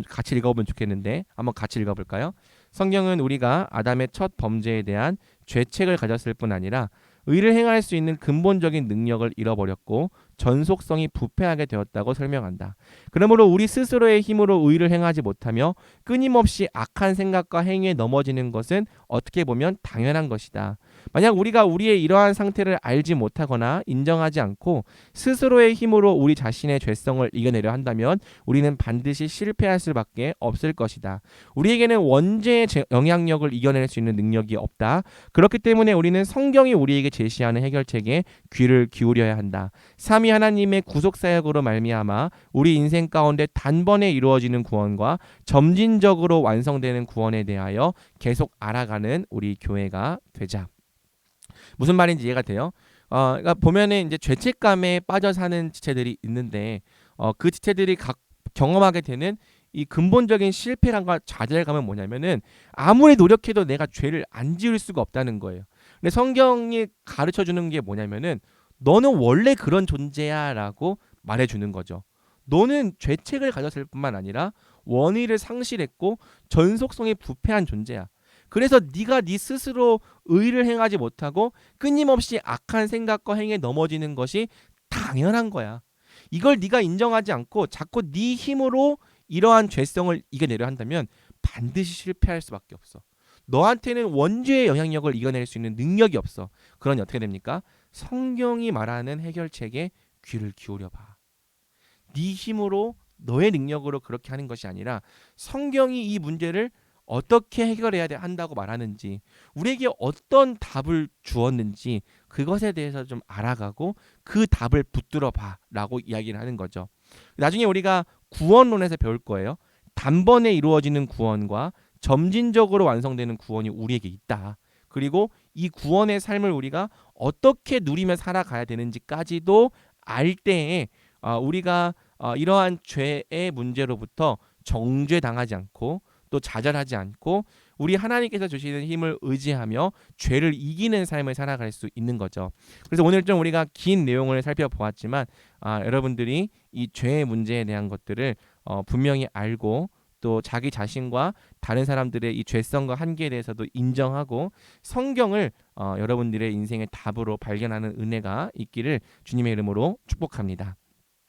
같이 읽어보면 좋겠는데, 한번 같이 읽어볼까요? 성경은 우리가 아담의 첫 범죄에 대한 죄책을 가졌을 뿐 아니라 의를 행할 수 있는 근본적인 능력을 잃어버렸고 전속성이 부패하게 되었다고 설명한다. 그러므로 우리 스스로의 힘으로 의를 행하지 못하며 끊임없이 악한 생각과 행위에 넘어지는 것은 어떻게 보면 당연한 것이다. 만약 우리가 우리의 이러한 상태를 알지 못하거나 인정하지 않고 스스로의 힘으로 우리 자신의 죄성을 이겨내려 한다면 우리는 반드시 실패할 수밖에 없을 것이다. 우리에게는 원죄의 영향력을 이겨낼 수 있는 능력이 없다. 그렇기 때문에 우리는 성경이 우리에게 제시하는 해결책에 귀를 기울여야 한다. 삼위 하나님의 구속사역으로 말미암아 우리 인생 가운데 단번에 이루어지는 구원과 점진적으로 완성되는 구원에 대하여 계속 알아가는 우리 교회가 되자. 무슨 말인지 이해가 돼요? 그러니까 보면은 이제 죄책감에 빠져 사는 지체들이 있는데 그 지체들이 경험하게 되는 이 근본적인 실패감과 좌절감은 뭐냐면은 아무리 노력해도 내가 죄를 안 지을 수가 없다는 거예요. 근데 성경이 가르쳐 주는 게 뭐냐면은 너는 원래 그런 존재야라고 말해 주는 거죠. 너는 죄책을 가졌을 뿐만 아니라 원의를 상실했고 전속성이 부패한 존재야. 그래서 네가 네 스스로 의를 행하지 못하고 끊임없이 악한 생각과 행위에 넘어지는 것이 당연한 거야. 이걸 네가 인정하지 않고 자꾸 네 힘으로 이러한 죄성을 이겨내려 한다면 반드시 실패할 수밖에 없어. 너한테는 원죄의 영향력을 이겨낼 수 있는 능력이 없어. 그러니 어떻게 됩니까? 성경이 말하는 해결책에 귀를 기울여봐. 네 힘으로 너의 능력으로 그렇게 하는 것이 아니라 성경이 이 문제를 어떻게 해결해야 한다고 말하는지, 우리에게 어떤 답을 주었는지 그것에 대해서 좀 알아가고 그 답을 붙들어 봐라고 이야기를 하는 거죠. 나중에 우리가 구원론에서 배울 거예요. 단번에 이루어지는 구원과 점진적으로 완성되는 구원이 우리에게 있다. 그리고 이 구원의 삶을 우리가 어떻게 누리며 살아가야 되는지까지도 알 때에 우리가 이러한 죄의 문제로부터 정죄당하지 않고 또 좌절하지 않고 우리 하나님께서 주시는 힘을 의지하며 죄를 이기는 삶을 살아갈 수 있는 거죠. 그래서 오늘 좀 우리가 긴 내용을 살펴보았지만 여러분들이 이 죄의 문제에 대한 것들을 분명히 알고 또 자기 자신과 다른 사람들의 이 죄성과 한계에 대해서도 인정하고 성경을 여러분들의 인생의 답으로 발견하는 은혜가 있기를 주님의 이름으로 축복합니다.